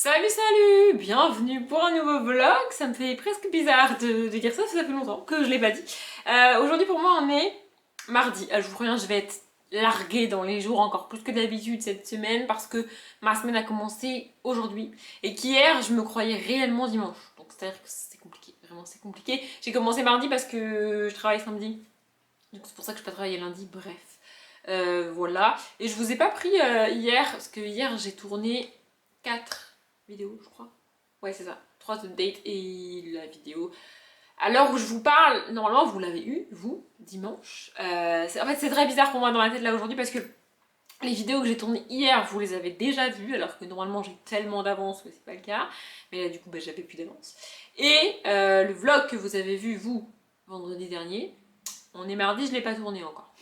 Salut, bienvenue pour un nouveau vlog. Ça me fait presque bizarre de dire ça, ça fait longtemps que je l'ai pas dit. Aujourd'hui pour moi on est mardi. Je vous préviens, je vais être larguée dans les jours encore plus que d'habitude cette semaine parce que ma semaine a commencé aujourd'hui et qu'hier je me croyais réellement dimanche. Donc c'est-à-dire que c'est compliqué, vraiment c'est compliqué. J'ai commencé mardi parce que je travaille samedi. Donc c'est pour ça que je peux pas travailler lundi, bref. Voilà. Et je vous ai pas pris hier parce que hier j'ai tourné 4 vidéo, je crois. Ouais, c'est ça. 3 updates et la vidéo. À l'heure où je vous parle, normalement, vous l'avez eu, vous, dimanche. En fait, c'est très bizarre pour moi dans la tête là aujourd'hui parce que les vidéos que j'ai tournées hier, vous les avez déjà vues, alors que normalement j'ai tellement d'avance que c'est pas le cas. Mais là, du coup, j'avais plus d'avance. Et le vlog que vous avez vu, vous, vendredi dernier, on est mardi, je l'ai pas tourné encore.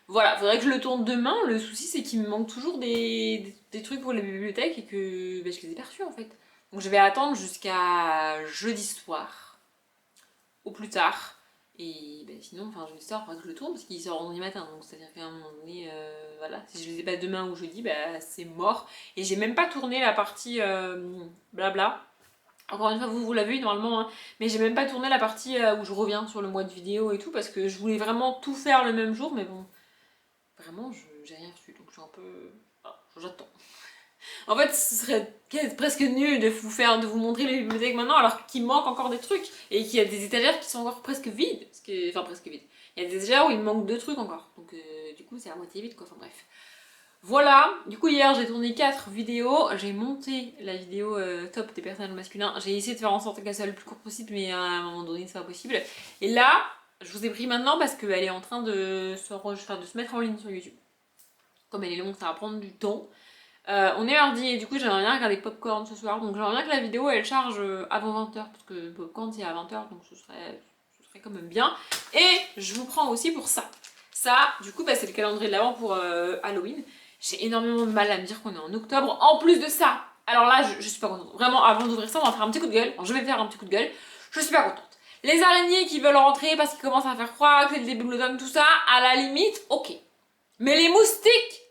Voilà, faudrait que je le tourne demain. Le souci, c'est qu'il me manque toujours des trucs pour les bibliothèques et que je les ai pas reçus en fait. Donc je vais attendre jusqu'à jeudi soir, au plus tard. Et sinon, jeudi soir, il faudra que je le tourne parce qu'il sort vendredi matin. Donc c'est-à-dire qu'à un moment donné, voilà, si je les ai pas demain ou jeudi, c'est mort. Et j'ai même pas tourné la partie blabla. Encore une fois, vous l'avez vu normalement, hein, mais j'ai même pas tourné la partie où je reviens sur le mois de vidéo et tout parce que je voulais vraiment tout faire le même jour, mais bon. Vraiment, j'ai rien reçu, donc je suis un peu... Ah, j'attends. En fait, ce serait presque nul de vous montrer les bibliothèques maintenant alors qu'il manque encore des trucs et qu'il y a des étagères qui sont encore presque vides. Enfin, presque vides. Il y a des étagères où il manque 2 trucs encore. Donc, du coup, c'est à moitié vide, quoi. Enfin, bref. Voilà. Du coup, hier, j'ai tourné 4 vidéos. J'ai monté la vidéo top des personnages masculins. J'ai essayé de faire en sorte qu'elle soit le plus courte possible, mais à un moment donné, c'est pas possible. Et là, je vous ai pris maintenant parce qu'elle est en train de se mettre en ligne sur YouTube. Comme elle est longue, ça va prendre du temps. On est mardi et du coup j'aimerais bien regarder Popcorn ce soir. Donc j'aimerais bien que la vidéo elle charge avant 20h parce que Popcorn c'est à 20h donc ce serait quand même bien. Et je vous prends aussi pour ça. Ça, du coup, c'est le calendrier de l'avant pour Halloween. J'ai énormément de mal à me dire qu'on est en octobre. En plus de ça, alors là je suis pas contente. Vraiment, avant d'ouvrir ça, on va faire un petit coup de gueule. Alors, je vais faire un petit coup de gueule. Je suis pas contente. Les araignées qui veulent rentrer parce qu'ils commencent à faire froid, que c'est le début de l'automne, tout ça, à la limite, ok. Mais les moustiques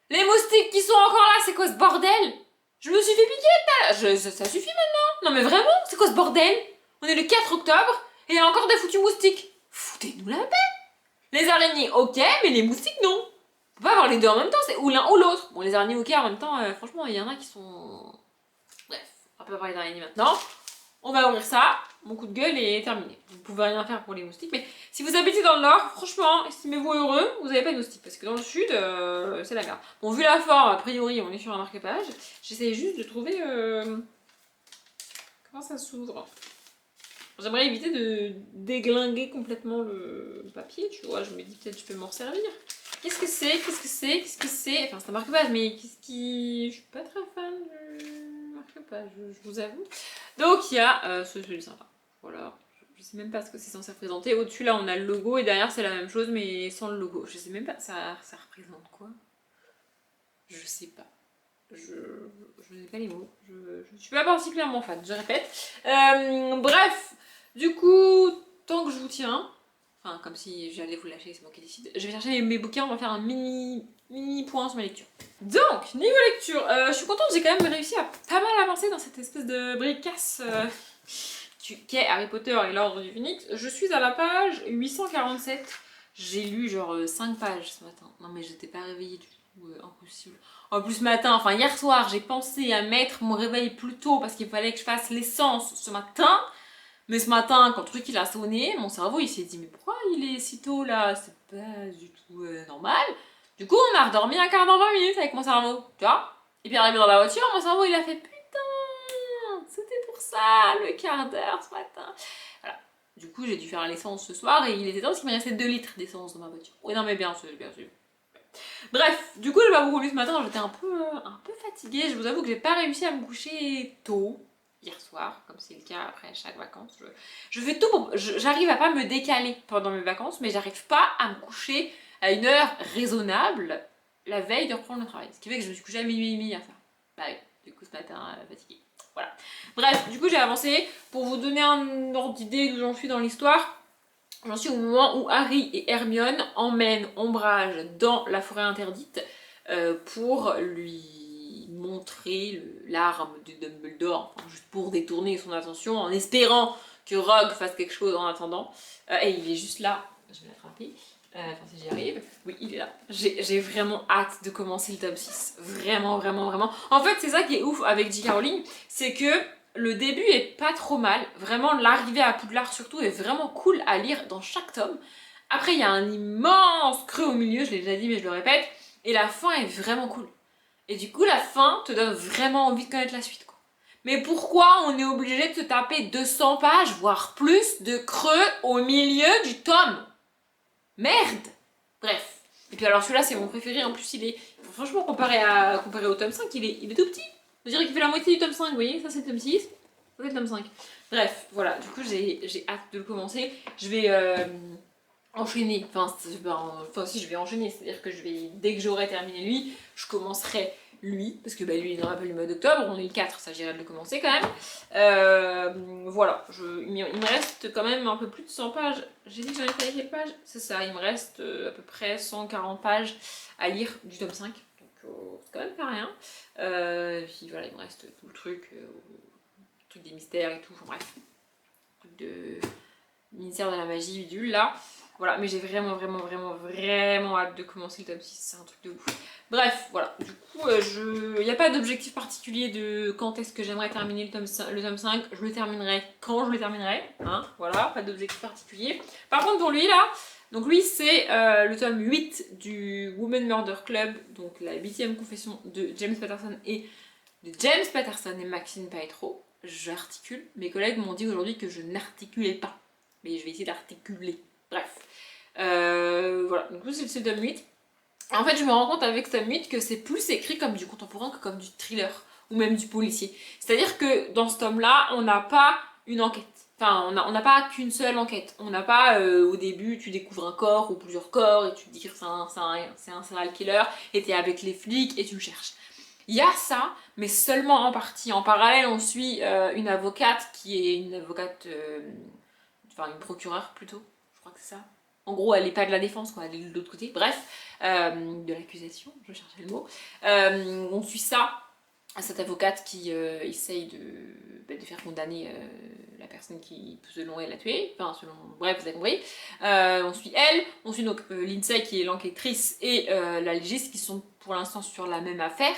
qui sont encore là, c'est quoi ce bordel? Je me suis fait piquer, ça suffit maintenant. Non mais vraiment, c'est quoi ce bordel? On est le 4 octobre et il y a encore des foutus moustiques. Foutez-nous la paix. Les araignées, ok, mais les moustiques, non. On peut pas avoir les deux en même temps, c'est ou l'un ou l'autre. Bon, les araignées, ok, en même temps, franchement, il y en a qui sont... Bref, on va pas parler d'araignées maintenant. On va ouvrir ça, mon coup de gueule est terminé. Vous pouvez rien faire pour les moustiques, mais si vous habitez dans le nord, franchement, estimez-vous heureux, vous n'avez pas de moustiques, parce que dans le sud, c'est la merde. Bon, vu la forme, a priori, on est sur un marque-page, j'essaye juste de trouver... Comment ça s'ouvre? J'aimerais éviter de déglinguer complètement le papier, tu vois, je me dis peut-être je peux m'en servir. Qu'est-ce que c'est? Enfin, c'est un marque-page, mais qu'est-ce qui... Je suis pas très fan du marque-page, je vous avoue. Donc il y a celui sympa. Voilà. Je sais même pas ce que c'est censé représenter. Au-dessus là on a le logo et derrière c'est la même chose mais sans le logo. Je sais même pas, ça représente quoi? Je sais pas. Je n'ai pas les mots. Je suis pas particulièrement fan, je répète. Bref, du coup, tant que je vous tiens, enfin comme si j'allais vous lâcher, c'est moi qui décide, je vais chercher mes bouquins, on va faire un mini point sur ma lecture. Donc, niveau lecture, je suis contente, j'ai quand même réussi à pas mal avancer dans cette espèce de bricasse qu'est Harry Potter et l'Ordre du Phénix. Je suis à la page 847. J'ai lu genre 5 pages ce matin. Non mais j'étais pas réveillée du tout, impossible. En plus ce matin, enfin hier soir, j'ai pensé à mettre mon réveil plus tôt parce qu'il fallait que je fasse l'essence ce matin. Mais ce matin, quand le truc il a sonné, mon cerveau il s'est dit mais pourquoi il est si tôt là? C'est pas du tout normal. Du coup on a redormi un quart d'heure 20 minutes avec mon cerveau, tu vois. Et puis arrivé dans la voiture, mon cerveau il a fait c'était pour ça, le quart d'heure ce matin. Voilà. Du coup, j'ai dû faire l'essence ce soir et il était temps parce qu'il me restait 2 litres d'essence dans ma voiture. Oui, non, mais bien sûr, bien sûr. Bref, du coup, j'ai pas beaucoup lu ce matin, j'étais un peu fatiguée. Je vous avoue que j'ai pas réussi à me coucher tôt hier soir, comme c'est le cas après chaque vacances. Je fais tout pour. J'arrive à pas me décaler pendant mes vacances, mais j'arrive pas à me coucher à une heure raisonnable la veille de reprendre le travail. Ce qui fait que je me suis couchée à minuit et demi hier soir. Bah oui, du coup, ce matin, fatiguée. Voilà. Bref, du coup j'ai avancé. Pour vous donner un ordre d'idée d'où j'en suis dans l'histoire, j'en suis au moment où Harry et Hermione emmènent Ombrage dans la forêt interdite pour lui montrer l'arme de Dumbledore, enfin, juste pour détourner son attention en espérant que Rogue fasse quelque chose en attendant. Et il est juste là, je vais l'attraper. Enfin, si j'y arrive. Oui, il est là. J'ai vraiment hâte de commencer le tome 6. Vraiment, vraiment, vraiment. En fait, c'est ça qui est ouf avec J.K. Rowling, c'est que le début est pas trop mal. Vraiment, l'arrivée à Poudlard surtout est vraiment cool à lire dans chaque tome. Après, il y a un immense creux au milieu, je l'ai déjà dit, mais je le répète. Et la fin est vraiment cool. Et du coup, la fin te donne vraiment envie de connaître la suite, quoi. Mais pourquoi on est obligé de se taper 200 pages, voire plus, de creux au milieu du tome? Merde! Bref. Et puis alors celui-là c'est mon préféré, en plus il est... Franchement comparé au tome 5, il est tout petit. Je dirais qu'il fait la moitié du tome 5, vous voyez, ça c'est le tome 6, ça c'est le tome 5. Bref, voilà, du coup j'ai hâte de le commencer. Je vais enchaîner, enfin si je vais enchaîner, c'est-à-dire que dès que j'aurai terminé lui, je commencerai lui, parce que bah, lui il n'aura pas le mois d'octobre, on est le 4, ça j'irai de le commencer quand même. Voilà, il me reste quand même un peu plus de 100 pages. J'ai dit que j'en ai fait quelques pages, c'est ça, il me reste à peu près 140 pages à lire du tome 5, donc c'est quand même pas rien. Puis voilà, il me reste tout le truc des mystères et tout, enfin bref, truc de ministère de la magie, bidule là. Voilà, mais j'ai vraiment, vraiment, vraiment, vraiment hâte de commencer le tome 6, c'est un truc de ouf. Bref, voilà, du coup, il n'y a pas d'objectif particulier de quand est-ce que j'aimerais terminer le tome 5, je le terminerai quand je le terminerai, hein, voilà, pas d'objectif particulier. Par contre, pour lui, là, donc lui, c'est le tome 8 du Women Murder Club, donc la 8e confession de James Patterson et Maxine Paetro. J'articule, mes collègues m'ont dit aujourd'hui que je n'articulais pas, mais je vais essayer d'articuler. Bref. Voilà, donc c'est le tome 8. En fait, je me rends compte avec ce tome 8 que c'est plus écrit comme du contemporain que comme du thriller, ou même du policier. C'est-à-dire que dans ce tome-là, on n'a pas une enquête. Enfin, on n'a pas qu'une seule enquête. On n'a pas, au début, tu découvres un corps ou plusieurs corps et tu te dis que c'est un serial killer et t'es avec les flics et tu le cherches. Il y a ça, mais seulement en partie. En parallèle, on suit une avocate qui est une avocate... enfin, une procureure plutôt, je crois que c'est ça. En gros, elle n'est pas de la défense, quoi, elle est de l'autre côté. Bref, de l'accusation, je cherchais le mot. On suit ça, cette avocate qui essaye de faire condamner la personne qui, selon elle, l'a tué. Enfin, bref, vous avez compris. On suit elle, on suit donc Lindsay qui est l'enquêtrice et la légiste qui sont pour l'instant sur la même affaire.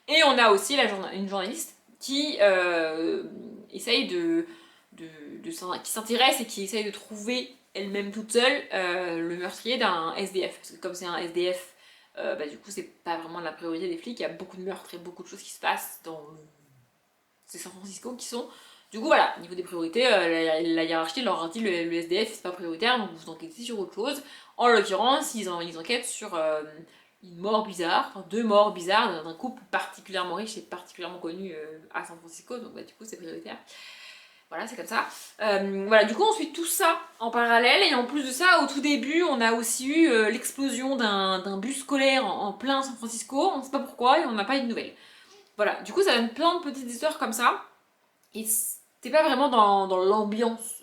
Et on a aussi une journaliste qui essaye qui s'intéresse et qui essaye de trouver elle-même toute seule le meurtrier d'un SDF. Parce que comme c'est un SDF, bah, du coup c'est pas vraiment la priorité des flics, il y a beaucoup de meurtres et beaucoup de choses qui se passent dans ces San Francisco qui sont... Du coup voilà, au niveau des priorités, la hiérarchie leur a dit le SDF c'est pas prioritaire, donc vous enquêtez sur autre chose. En l'occurrence, ils enquêtent sur une mort bizarre, enfin 2 morts bizarres d'un couple particulièrement riche et particulièrement connu à San Francisco, donc bah, du coup c'est prioritaire. Voilà, c'est comme ça. Voilà, du coup, on suit tout ça en parallèle. Et en plus de ça, au tout début, on a aussi eu l'explosion d'un bus scolaire en plein San Francisco. On ne sait pas pourquoi et on n'a pas eu de nouvelles. Voilà, du coup, ça donne plein de petites histoires comme ça. Et t'es pas vraiment dans l'ambiance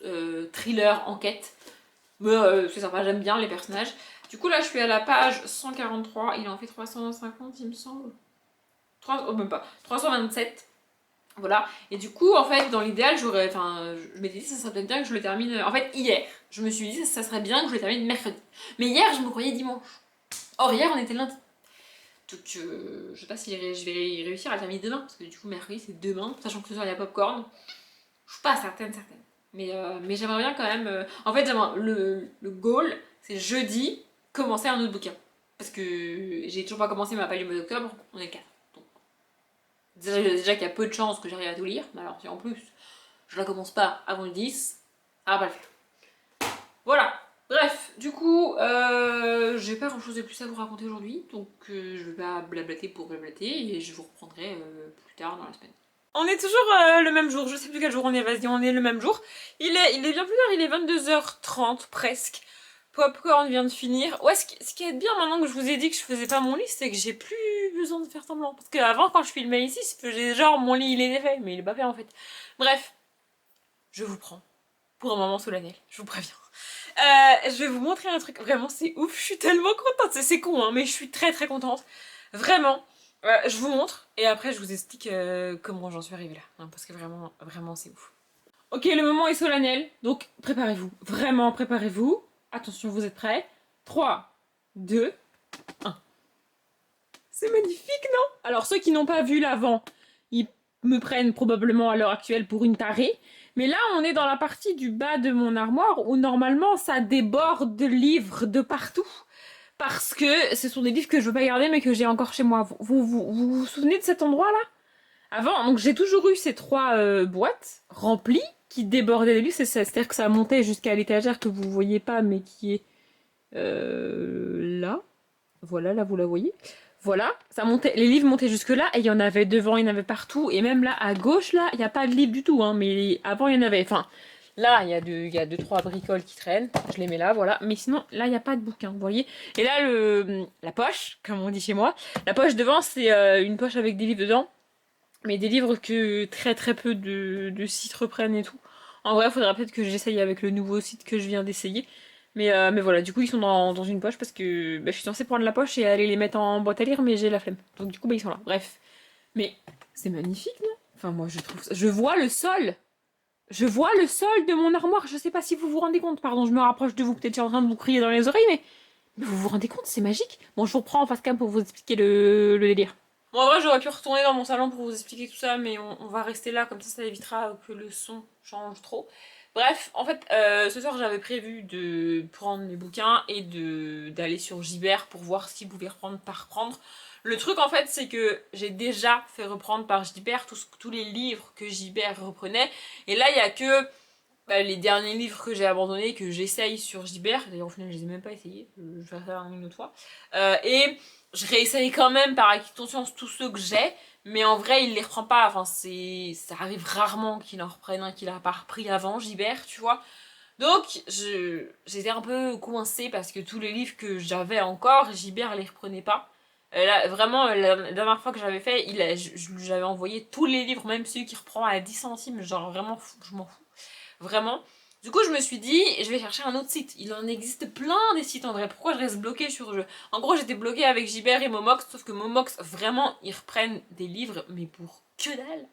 thriller, enquête. Mais c'est sympa, j'aime bien les personnages. Du coup, là, je suis à la page 143. Il en fait 350, il me semble. Même pas. 327. Voilà, et du coup, en fait, dans l'idéal, je m'étais dit, ça serait peut-être bien que je le termine. En fait, hier, je me suis dit, ça serait bien que je le termine mercredi. Mais hier, je me croyais dimanche. Or, hier, on était lundi. Donc, je sais pas si je vais réussir à le terminer demain, parce que du coup, mercredi, c'est demain, sachant que ce soir, il y a popcorn. Je suis pas certaine. Mais j'aimerais bien quand même. En fait, le goal, c'est jeudi, commencer un autre bouquin. Parce que j'ai toujours pas commencé ma page du mois d'octobre, on est le 4. Déjà qu'il y a peu de chances que j'arrive à tout lire, mais alors si en plus je la commence pas avant le 10, ça va pas le faire. Voilà, bref, du coup, j'ai pas grand chose de plus à vous raconter aujourd'hui, donc je vais pas blablater pour blablater et je vous reprendrai plus tard dans la semaine. On est toujours le même jour, je sais plus quel jour on est, vas-y, on est le même jour. Il est bien plus tard, il est 22h30 presque. Popcorn vient de finir. Ouais, ce qui est bien maintenant que je vous ai dit que je faisais pas mon lit, c'est que j'ai plus besoin de faire semblant. Parce qu'avant, quand je filmais ici, je faisais genre mon lit il est fait, mais il est pas fait en fait. Bref, je vous prends pour un moment solennel, je vous préviens. Je vais vous montrer un truc, vraiment c'est ouf, je suis tellement contente. C'est con, hein, mais je suis très très contente. Vraiment. Je vous montre et après je vous explique comment j'en suis arrivée là. Non, parce que vraiment, vraiment c'est ouf. Ok, le moment est solennel, donc préparez-vous. Vraiment, préparez-vous. Attention, vous êtes prêts? 3, 2, 1. C'est magnifique, non? Alors, ceux qui n'ont pas vu l'avant, ils me prennent probablement à l'heure actuelle pour une tarée. Mais là, on est dans la partie du bas de mon armoire où normalement ça déborde de livres de partout. Parce que ce sont des livres que je veux pas garder mais que j'ai encore chez moi. Vous souvenez de cet endroit-là? Avant, donc j'ai toujours eu ces 3 boîtes remplies qui débordaient des livres. C'est-à-dire que ça montait jusqu'à l'étagère que vous voyez pas mais qui est là. Voilà, là vous la voyez. Voilà, ça montait, les livres montaient jusque là et il y en avait devant, il y en avait partout. Et même là, à gauche, là, il n'y a pas de livres du tout. Hein, mais avant, il y en avait. Enfin, là, il y a deux, trois bricoles qui traînent. Je les mets là, voilà. Mais sinon, là, il n'y a pas de bouquin, vous voyez. Et là, la poche, comme on dit chez moi, la poche devant, c'est une poche avec des livres dedans. Mais des livres que très très peu de sites reprennent et tout. En vrai, il faudra peut-être que j'essaye avec le nouveau site que je viens d'essayer. Mais voilà, du coup, ils sont dans une poche parce que je suis censée prendre la poche et aller les mettre en boîte à lire, mais j'ai la flemme. Donc, du coup, ils sont là. Bref. Mais c'est magnifique, non? Enfin, moi, je trouve ça. Je vois le sol! Je vois le sol de mon armoire. Je sais pas si vous vous rendez compte. Pardon, je me rapproche de vous. Peut-être que je suis en train de vous crier dans les oreilles, mais vous vous rendez compte? C'est magique. Bon, je vous reprends en face cam pour vous expliquer le délire. Bon, en vrai, j'aurais pu retourner dans mon salon pour vous expliquer tout ça, mais on va rester là, comme ça évitera que le son change trop. Bref, en fait, ce soir, j'avais prévu de prendre mes bouquins et d'aller sur Gibert pour voir ce qu'ils pouvaient reprendre par reprendre. Le truc, en fait, c'est que j'ai déjà fait reprendre par Gibert tous les livres que Gibert reprenait. Et là, il y a que les derniers livres que j'ai abandonnés, que j'essaye sur Gibert. D'ailleurs, au final, je les ai même pas essayés. Je vais faire ça une autre fois. Et je réessaye quand même par acquis de conscience tous ceux que j'ai. Mais en vrai, il les reprend pas. Enfin, ça arrive rarement qu'il en reprenne un qu'il a pas repris avant, Gibert, tu vois. Donc, j'étais un peu coincée parce que tous les livres que j'avais encore, Gibert les reprenait pas. Là, vraiment, la dernière fois que j'avais fait, j'avais envoyé tous les livres, même ceux qui reprend à 10 centimes. Genre, vraiment, je m'en fous. Vraiment. Du coup, je me suis dit, je vais chercher un autre site. Il en existe plein des sites en vrai. Pourquoi je reste bloquée sur eux? En gros, j'étais bloquée avec Gibert et Momox, sauf que Momox, vraiment, ils reprennent des livres, mais pour que dalle.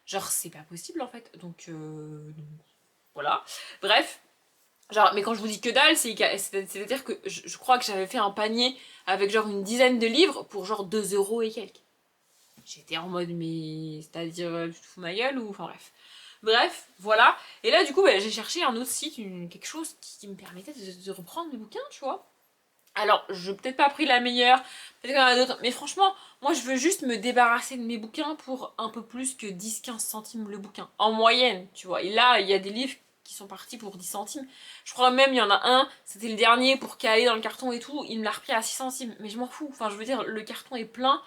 Genre, c'est pas possible en fait. Donc, voilà. Bref. Genre, mais quand je vous dis que dalle, c'est-à-dire que je crois que j'avais fait un panier avec genre une dizaine de livres pour genre 2 euros et quelques. J'étais en mode, mais c'est-à-dire, tu te fous ma gueule ou. Enfin bref. Bref, voilà. Et là, du coup, j'ai cherché un autre site, quelque chose qui me permettait de reprendre mes bouquins, tu vois. Alors, je n'ai peut-être pas pris la meilleure, peut-être qu'il y en a d'autres, mais franchement, moi je veux juste me débarrasser de mes bouquins pour un peu plus que 10-15 centimes le bouquin, en moyenne, tu vois. Et là, il y a des livres qui sont partis pour 10 centimes. Je crois même, il y en a un, c'était le dernier pour caler dans le carton et tout, il me l'a repris à 6 centimes, mais je m'en fous. Enfin, je veux dire, le carton est plein,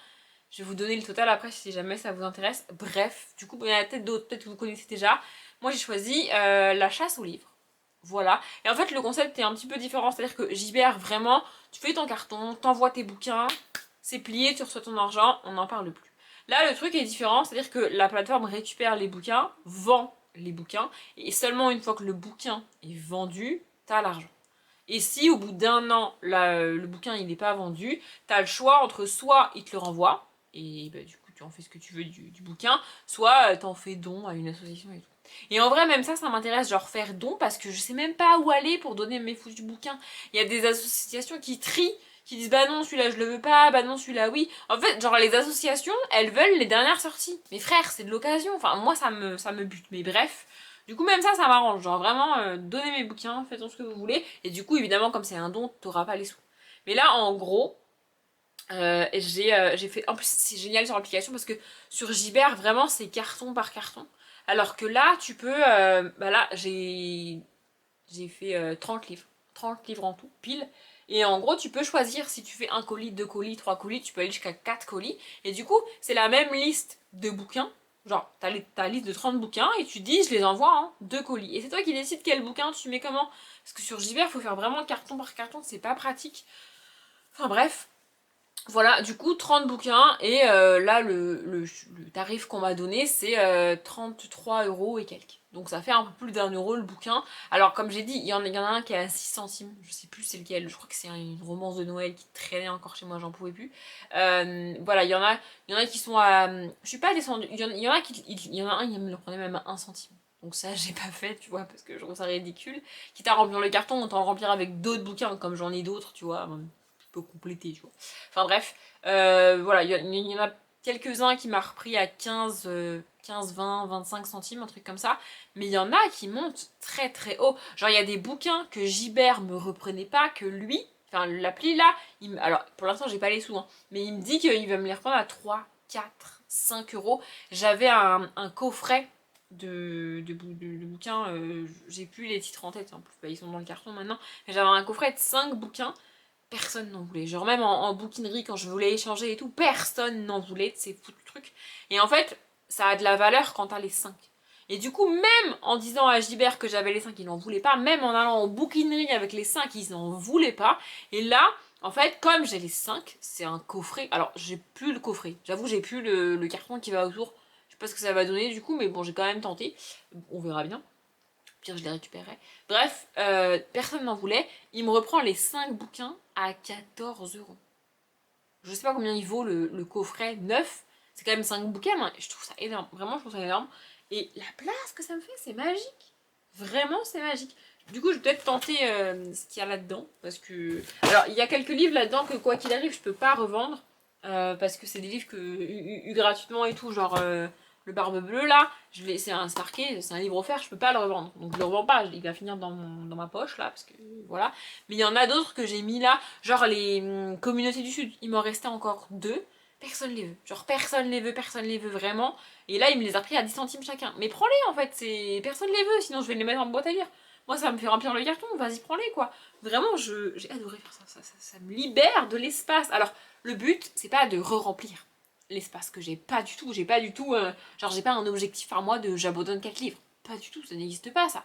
je vais vous donner le total après si jamais ça vous intéresse. Bref, du coup, il y en a peut-être d'autres, peut-être que vous connaissez déjà. Moi, j'ai choisi La chasse aux livres. Voilà. Et en fait, le concept est un petit peu différent. C'est-à-dire que Gibert, vraiment, tu fais ton carton, t'envoies tes bouquins, c'est plié, tu reçois ton argent, on n'en parle plus. Là, le truc est différent. C'est-à-dire que la plateforme récupère les bouquins, vend les bouquins, et seulement une fois que le bouquin est vendu, t'as l'argent. Et si au bout d'un an, le bouquin il n'est pas vendu, t'as le choix entre soit il te le renvoie, et bah, du coup tu en fais ce que tu veux du bouquin, soit t'en fais don à une association et tout. Et en vrai, même ça m'intéresse, genre faire don, parce que je sais même pas où aller pour donner mes foutus bouquins. Il y a des associations qui trient, qui disent bah non, celui-là je le veux pas, bah non, celui-là oui. En fait, genre les associations, elles veulent les dernières sorties. Mais frère, c'est de l'occasion, enfin moi ça me bute, mais bref. Du coup, même ça m'arrange. Genre vraiment, donnez mes bouquins, faites-en ce que vous voulez. Et du coup, évidemment, comme c'est un don, t'auras pas les sous. Mais là, en gros, j'ai fait. En plus, c'est génial sur l'application parce que sur Gibert, vraiment, c'est carton par carton. Alors que là, tu peux. Bah là, j'ai fait 30 livres. 30 livres en tout, pile. Et en gros, tu peux choisir si tu fais un colis, deux colis, trois colis, tu peux aller jusqu'à 4 colis. Et du coup, c'est la même liste de bouquins. Genre, t'as ta liste de 30 bouquins et tu dis, je les envoie en 2 colis. Et c'est toi qui décides quel bouquin tu mets comment. Parce que sur Gibert, il faut faire vraiment carton par carton, c'est pas pratique. Enfin bref. Voilà, du coup 30 bouquins et là le tarif qu'on m'a donné c'est 33 euros et quelques. Donc ça fait un peu plus d'1 euro le bouquin. Alors comme j'ai dit, il y en a un qui est à 6 centimes, je sais plus c'est lequel, je crois que c'est une romance de Noël qui traînait encore chez moi, j'en pouvais plus. Voilà, il y en a qui sont à... Je suis pas descendue, il y en a il y en a un, il me le prenait même à 1 centime. Donc ça j'ai pas fait, tu vois, parce que je trouve ça ridicule. Quitte à remplir le carton, autant le remplir avec d'autres bouquins, comme j'en ai d'autres, tu vois, peut compléter, tu vois. Enfin bref, voilà, il y en a quelques-uns qui m'a repris à 15, 20, 25 centimes, un truc comme ça. Mais il y en a qui montent très très haut. Genre il y a des bouquins que Gibert me reprenait pas, que lui, enfin l'appli là, alors pour l'instant j'ai pas les sous, hein, mais il me dit qu'il va me les reprendre à 3, 4, 5 euros. J'avais un coffret de bouquins, j'ai plus les titres en tête, en plus bah, ils sont dans le carton maintenant, mais j'avais un coffret de 5 bouquins. Personne n'en voulait. Genre même en bouquinerie, quand je voulais échanger et tout, personne n'en voulait de ces foutus trucs. Et en fait, ça a de la valeur quand t'as les 5. Et du coup, même en disant à Gibert que j'avais les 5, il n'en voulait pas. Même en allant en bouquinerie avec les 5, ils n'en voulaient pas. Et là, en fait, comme j'ai les 5, c'est un coffret. Alors, j'ai plus le coffret. J'avoue, j'ai plus le carton qui va autour. Je sais pas ce que ça va donner du coup, mais bon, j'ai quand même tenté. On verra bien. Pire, je les récupérerai. Bref, personne n'en voulait. Il me reprend les 5 bouquins à 14 euros. Je sais pas combien il vaut le coffret neuf. C'est quand même 5 bouquins, mais je trouve ça énorme. Vraiment, je trouve ça énorme. Et la place que ça me fait, c'est magique. Vraiment, c'est magique. Du coup, je vais peut-être tenter ce qu'il y a là-dedans. Parce que. Alors, il y a quelques livres là-dedans que, quoi qu'il arrive, je peux pas revendre. Parce que c'est des livres que eu gratuitement et tout. Genre, le Barbe Bleue là, c'est marqué, c'est un livre offert, je peux pas le revendre. Donc je le revends pas, il va finir dans ma poche là, parce que voilà. Mais il y en a d'autres que j'ai mis là, genre les communautés du Sud, il m'en restait encore 2. Personne les veut. Genre personne les veut vraiment. Et là, il me les a pris à 10 centimes chacun. Mais prends-les en fait, personne les veut, sinon je vais les mettre en boîte à lire. Moi, ça me fait remplir le carton, vas-y, prends-les quoi. Vraiment, j'ai adoré faire ça. Ça me libère de l'espace. Alors, le but, c'est pas de re-remplir l'espace que j'ai pas du tout. J'ai pas du tout. Genre, j'ai pas un objectif à moi de j'abandonne 4 livres. Pas du tout, ça n'existe pas ça.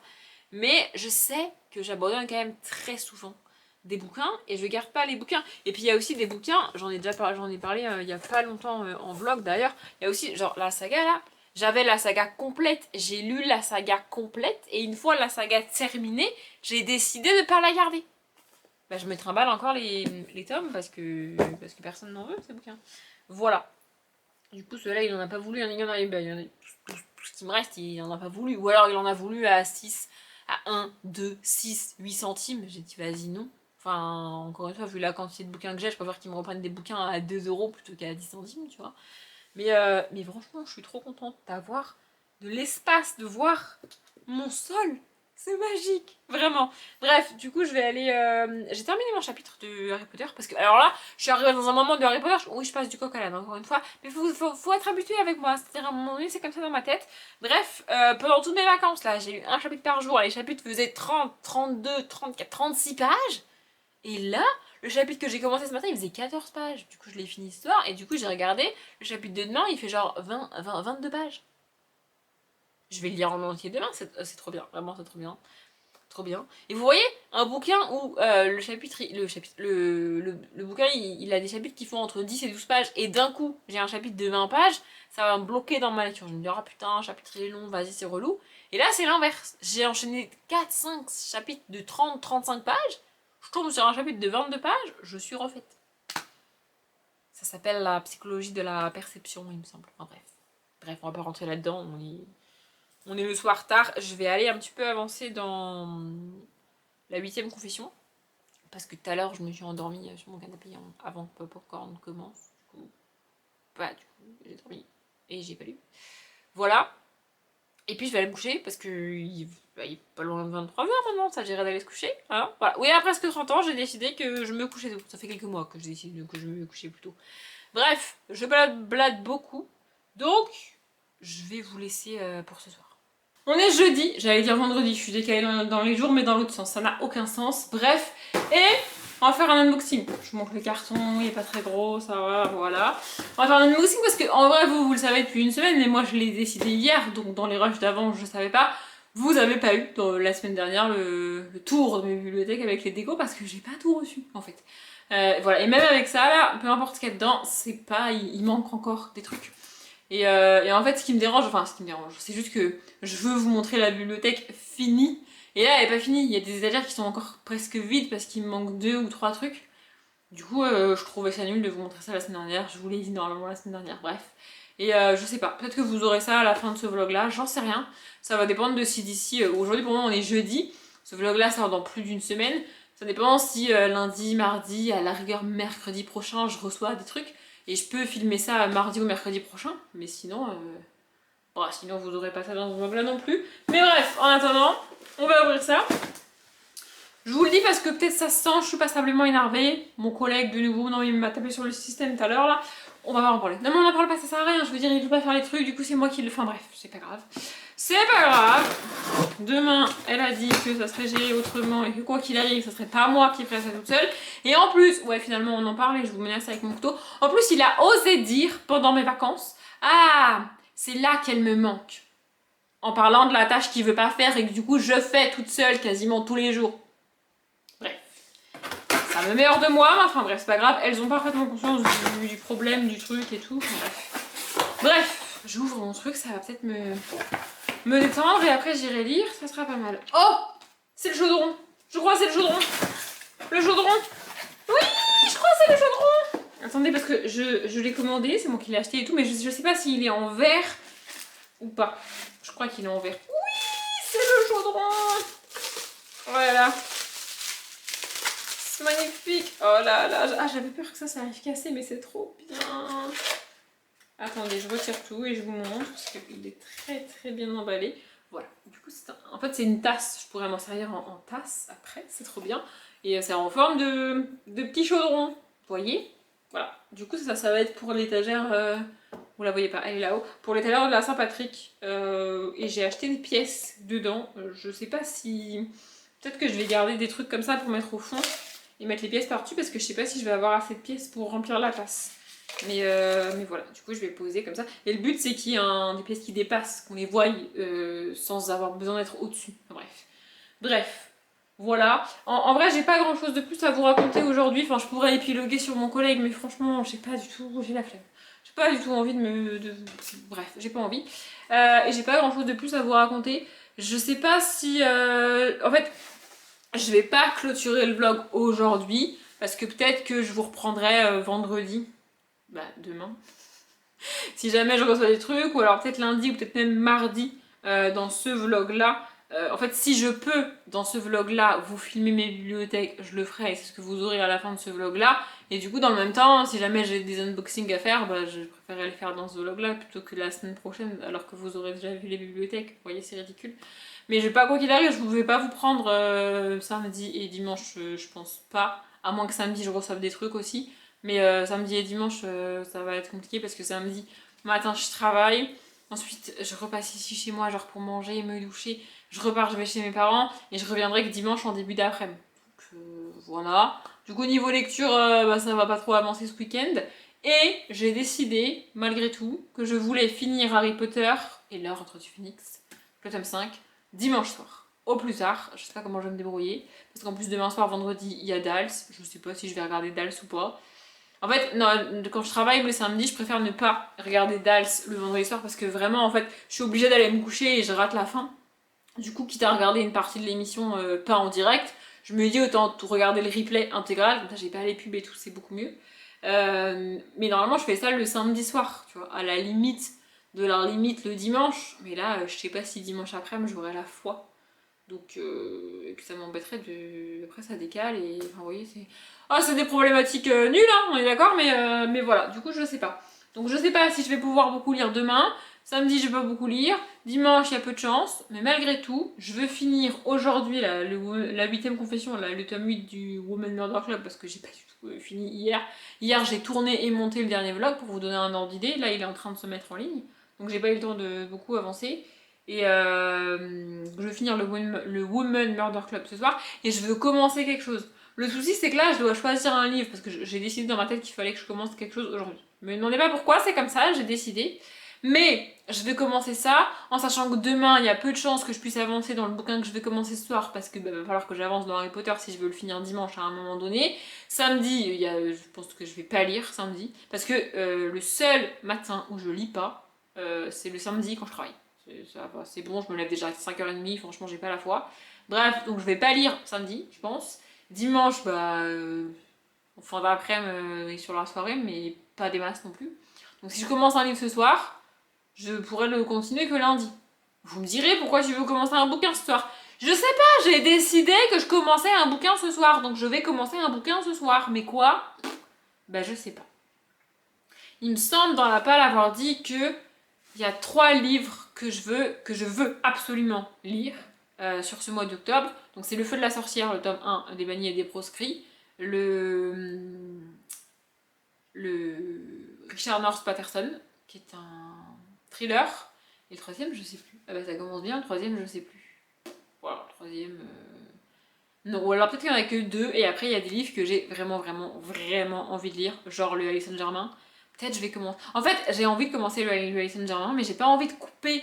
Mais je sais que j'abandonne quand même très souvent des bouquins et je garde pas les bouquins. Et puis il y a aussi des bouquins, j'en ai parlé il y a pas longtemps en vlog d'ailleurs. Il y a aussi, genre, la saga là. J'avais la saga complète, j'ai lu la saga complète et une fois la saga terminée, j'ai décidé de pas la garder. Bah, je me trimballe encore les tomes parce que personne n'en veut ces bouquins. Voilà. Du coup, ceux-là, il en a pas voulu. Tout ce qui me reste, il en a pas voulu. Ou alors, il en a voulu à 6, à 1, 2, 6, 8 centimes. J'ai dit, vas-y, non. Enfin, encore une fois, vu la quantité de bouquins que j'ai, je préfère qu'ils me reprennent des bouquins à 2 euros plutôt qu'à 10 centimes, tu vois. Mais franchement, je suis trop contente d'avoir de l'espace, de voir mon sol. C'est magique, vraiment. Bref, du coup, je vais aller. J'ai terminé mon chapitre de Harry Potter parce que, alors là, je suis arrivée dans un moment de Harry Potter où je passe du coq à l'âne, encore une fois. Mais faut être habitué avec moi. C'est-à-dire, à un moment donné, c'est comme ça dans ma tête. Bref, pendant toutes mes vacances, là, j'ai eu un chapitre par jour. Les chapitres faisaient 30, 32, 34, 36 pages. Et là, le chapitre que j'ai commencé ce matin, il faisait 14 pages. Du coup, je l'ai fini ce soir. Et du coup, j'ai regardé. Le chapitre de demain, il fait genre 22 pages. Je vais le lire en entier demain. C'est trop bien. Vraiment, c'est trop bien. Trop bien. Et vous voyez, un bouquin où le bouquin, il a des chapitres qui font entre 10 et 12 pages. Et d'un coup, j'ai un chapitre de 20 pages. Ça va me bloquer dans ma lecture. Je me dis, oh putain, un chapitre il est long, vas-y, c'est relou. Et là, c'est l'inverse. J'ai enchaîné 4-5 chapitres de 30-35 pages. Je tombe sur un chapitre de 22 pages, je suis refaite. Ça s'appelle la psychologie de la perception, il me semble. Enfin bref. Bref, on va pas rentrer là-dedans. On est le soir tard. Je vais aller un petit peu avancer dans la 8ème confession. Parce que tout à l'heure, je me suis endormie sur mon canapé avant que Popcorn commence. Du coup, bah, du coup, j'ai dormi. Et j'ai pas lu. Voilà. Et puis je vais aller me coucher parce que il est pas loin de 23h maintenant, ça j'irai d'aller se coucher. Hein, voilà. Oui, à presque 30 ans, j'ai décidé que je me couchais tôt. Ça fait quelques mois que j'ai décidé que je me couchais plus tôt. Bref, je blade beaucoup. Donc, je vais vous laisser pour ce soir. On est jeudi, j'allais dire vendredi, je suis décalée dans les jours, mais dans l'autre sens, ça n'a aucun sens. Bref, et on va faire un unboxing. Je montre le carton, il est pas très gros, ça va, voilà. On va faire un unboxing parce que, en vrai, vous le savez depuis une semaine, mais moi je l'ai décidé hier, donc dans les rushs d'avant, je savais pas. vous avez pas eu dans la semaine dernière le tour de mes bibliothèques avec les décos parce que j'ai pas tout reçu en fait. Voilà, et même avec ça là, peu importe ce qu'il y a dedans, c'est pas, il manque encore des trucs. Et en fait, ce qui me dérange, c'est juste que je veux vous montrer la bibliothèque finie. Et là, elle est pas finie. Il y a des étagères qui sont encore presque vides parce qu'il me manque 2 ou 3 trucs. Du coup, je trouvais ça nul de vous montrer ça la semaine dernière. Je vous l'ai dit normalement la semaine dernière. Bref. Et je sais pas. Peut-être que vous aurez ça à la fin de ce vlog-là. J'en sais rien. Ça va dépendre de si d'ici. Aujourd'hui, pour moi, on est jeudi. Ce vlog-là sort dans plus d'une semaine. Ça dépend si lundi, mardi, à la rigueur mercredi prochain, je reçois des trucs. Et je peux filmer ça mardi ou mercredi prochain, mais sinon, bon, sinon vous aurez pas ça dans ce vlog là non plus. Mais bref, en attendant, on va ouvrir ça. Je vous le dis parce que peut-être ça se sent, je suis passablement énervée. Mon collègue de nouveau, non, il m'a tapé sur le système tout à l'heure là. On va pas en parler. Non mais on en parle pas, ça sert à rien. Je veux dire, il peut pas faire les trucs, du coup c'est moi qui le fais. Enfin bref, c'est pas grave. C'est pas grave. Demain, elle a dit que ça serait géré autrement et que quoi qu'il arrive, ça serait pas moi qui ferais ça toute seule. Et en plus, ouais, finalement, on en parle et je vous menace avec mon couteau. En plus, il a osé dire pendant mes vacances, ah, c'est là qu'elle me manque. En parlant de la tâche qu'il veut pas faire et que du coup, je fais toute seule quasiment tous les jours. Bref. Ça me met hors de moi, mais enfin bref, c'est pas grave. Elles ont parfaitement conscience du problème, du truc et tout. Enfin, bref. Bref, j'ouvre mon truc, ça va peut-être me détendre et après j'irai lire, ça sera pas mal. Oh, c'est le chaudron. Je crois que c'est le chaudron. Le chaudron. Oui, je crois que c'est le chaudron. Attendez, parce que je l'ai commandé, c'est moi qui l'ai acheté et tout, mais je sais pas s'il est en verre ou pas. Je crois qu'il est en verre. Oui, c'est le chaudron. Voilà. C'est magnifique. Oh là là. Ah, j'avais peur que ça arrive cassé, mais c'est trop bien. Attendez, je retire tout et je vous montre parce qu'il est très très bien emballé. Voilà, du coup, en fait, c'est une tasse. Je pourrais m'en servir en tasse après, c'est trop bien. Et c'est en forme de petit chaudron, vous voyez. Voilà, du coup, ça va être pour l'étagère, vous la voyez pas, elle est là-haut, pour l'étagère de la Saint-Patrick. Et j'ai acheté des pièces dedans. Je sais pas si... Peut-être que je vais garder des trucs comme ça pour mettre au fond et mettre les pièces par-dessus parce que je sais pas si je vais avoir assez de pièces pour remplir la tasse. Mais voilà, du coup je vais poser comme ça. Et le but c'est qu'il y ait des pièces qui dépassent, qu'on les voie sans avoir besoin d'être au-dessus. Enfin, bref, voilà. En vrai j'ai pas grand chose de plus à vous raconter aujourd'hui. Enfin je pourrais épiloguer sur mon collègue mais franchement j'ai pas du tout, j'ai la flemme. J'ai pas du tout envie bref, j'ai pas envie. Et j'ai pas grand chose de plus à vous raconter. Je sais pas si... En fait, je vais pas clôturer le vlog aujourd'hui. Parce que peut-être que je vous reprendrai vendredi. Bah, demain. Si jamais je reçois des trucs, ou alors peut-être lundi, ou peut-être même mardi, dans ce vlog-là. En fait, si je peux, dans ce vlog-là, vous filmer mes bibliothèques, je le ferai, et c'est ce que vous aurez à la fin de ce vlog-là. Et du coup, dans le même temps, si jamais j'ai des unboxings à faire, bah, je préférerais les faire dans ce vlog-là, plutôt que la semaine prochaine, alors que vous aurez déjà vu les bibliothèques. Vous voyez, c'est ridicule. Mais je vais pas, quoi qu'il arrive, je ne vais pas vous prendre samedi et dimanche, je pense pas. À moins que samedi, je reçoive des trucs aussi. Mais samedi et dimanche, ça va être compliqué parce que samedi matin, je travaille. Ensuite, je repasse ici chez moi, genre pour manger, me doucher. Je repars, je vais chez mes parents et je reviendrai que dimanche en début d'après-midi. Donc voilà. Du coup, niveau lecture, bah, ça va pas trop avancer ce week-end. Et j'ai décidé, malgré tout, que je voulais finir Harry Potter et l'Ordre du Phénix, le tome 5, dimanche soir. Au plus tard, je sais pas comment je vais me débrouiller. Parce qu'en plus, demain soir, vendredi, il y a Dals. Je sais pas si je vais regarder Dals ou pas. En fait, non, quand je travaille le samedi, je préfère ne pas regarder Dals le vendredi soir parce que vraiment, en fait, je suis obligée d'aller me coucher et je rate la fin. Du coup, quitte à regarder une partie de l'émission pas en direct, je me dis autant regarder le replay intégral, comme ça j'ai pas les pubs et tout, c'est beaucoup mieux. Mais normalement, je fais ça le samedi soir, tu vois, à la limite de la limite le dimanche. Mais là, je sais pas si dimanche après-midi j'aurai la foi. Donc, et puis ça m'embêterait de. Après, ça décale et. Enfin, vous voyez, c'est. Ah, c'est des problématiques nulles, hein, on est d'accord, mais voilà, du coup, je sais pas. Donc, je sais pas si je vais pouvoir beaucoup lire demain. Samedi, je vais pas beaucoup lire. Dimanche, il y a peu de chance. Mais malgré tout, je veux finir aujourd'hui la 8ème confession, le tome 8 du Woman Murder Club, parce que j'ai pas du tout fini hier. Hier, j'ai tourné et monté le dernier vlog pour vous donner un ordre d'idée. Là, il est en train de se mettre en ligne. Donc, j'ai pas eu le temps de beaucoup avancer. Et je veux finir le Woman Murder Club ce soir. Et je veux commencer quelque chose. Le souci, c'est que là, je dois choisir un livre. Parce que j'ai décidé dans ma tête qu'il fallait que je commence quelque chose aujourd'hui. Ne me demandez pas pourquoi, c'est comme ça, j'ai décidé. Mais je vais commencer ça en sachant que demain il y a peu de chances que je puisse avancer dans le bouquin que je vais commencer ce soir parce que va falloir que j'avance dans Harry Potter si je veux le finir dimanche à un moment donné. Samedi, je pense que je vais pas lire samedi parce que le seul matin où je lis pas, c'est le samedi quand je travaille. C'est bon, je me lève déjà à 5h30, franchement j'ai pas la foi. Bref, donc je vais pas lire samedi, je pense. Dimanche, en fin d'après-midi et sur la soirée, mais pas des masses non plus. Donc si je commence un livre ce soir, je pourrais le continuer que lundi. Vous me direz pourquoi je veux commencer un bouquin ce soir. Je sais pas, j'ai décidé que je commençais un bouquin ce soir, donc je vais commencer un bouquin ce soir. Mais quoi? Je sais pas. Il me semble dans la palle avoir dit que il y a 3 livres que je veux absolument lire sur ce mois d'octobre. Donc c'est Le Feu de la Sorcière, le tome 1 des bannis et des proscrits, le Richard North Patterson, qui est un thriller, et le troisième je sais plus. Ça commence bien, le troisième je sais plus. Voilà, le troisième... Non, ou alors peut-être qu'il n'y en a que 2, et après il y a des livres que j'ai vraiment envie de lire, genre le Alice Saint-Germain. Peut-être je vais commencer. En fait, j'ai envie de commencer le Alice Saint-Germain, mais j'ai pas envie de couper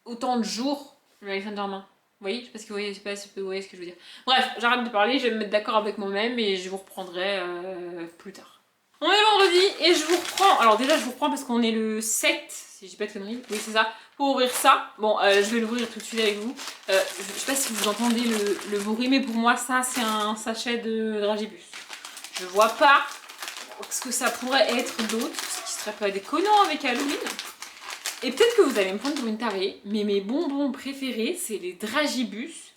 autant de jours le Alice Saint-Germain. Vous voyez? Je sais pas si vous voyez ce que je veux dire. Bref, j'arrête de parler, je vais me mettre d'accord avec moi-même et je vous reprendrai plus tard. On est vendredi et je vous reprends. Alors déjà, je vous reprends parce qu'on est le 7, si j'ai pas de conneries. Oui, c'est ça. Pour ouvrir ça. Bon, je vais l'ouvrir tout de suite avec vous. Je sais pas si vous entendez le bruit, mais pour moi, ça, c'est un sachet de Dragibus. Je vois pas ce que ça pourrait être d'autre, ce qui serait pas déconnant avec Halloween. Et peut-être que vous allez me prendre pour une tarée, mais mes bonbons préférés, c'est les Dragibus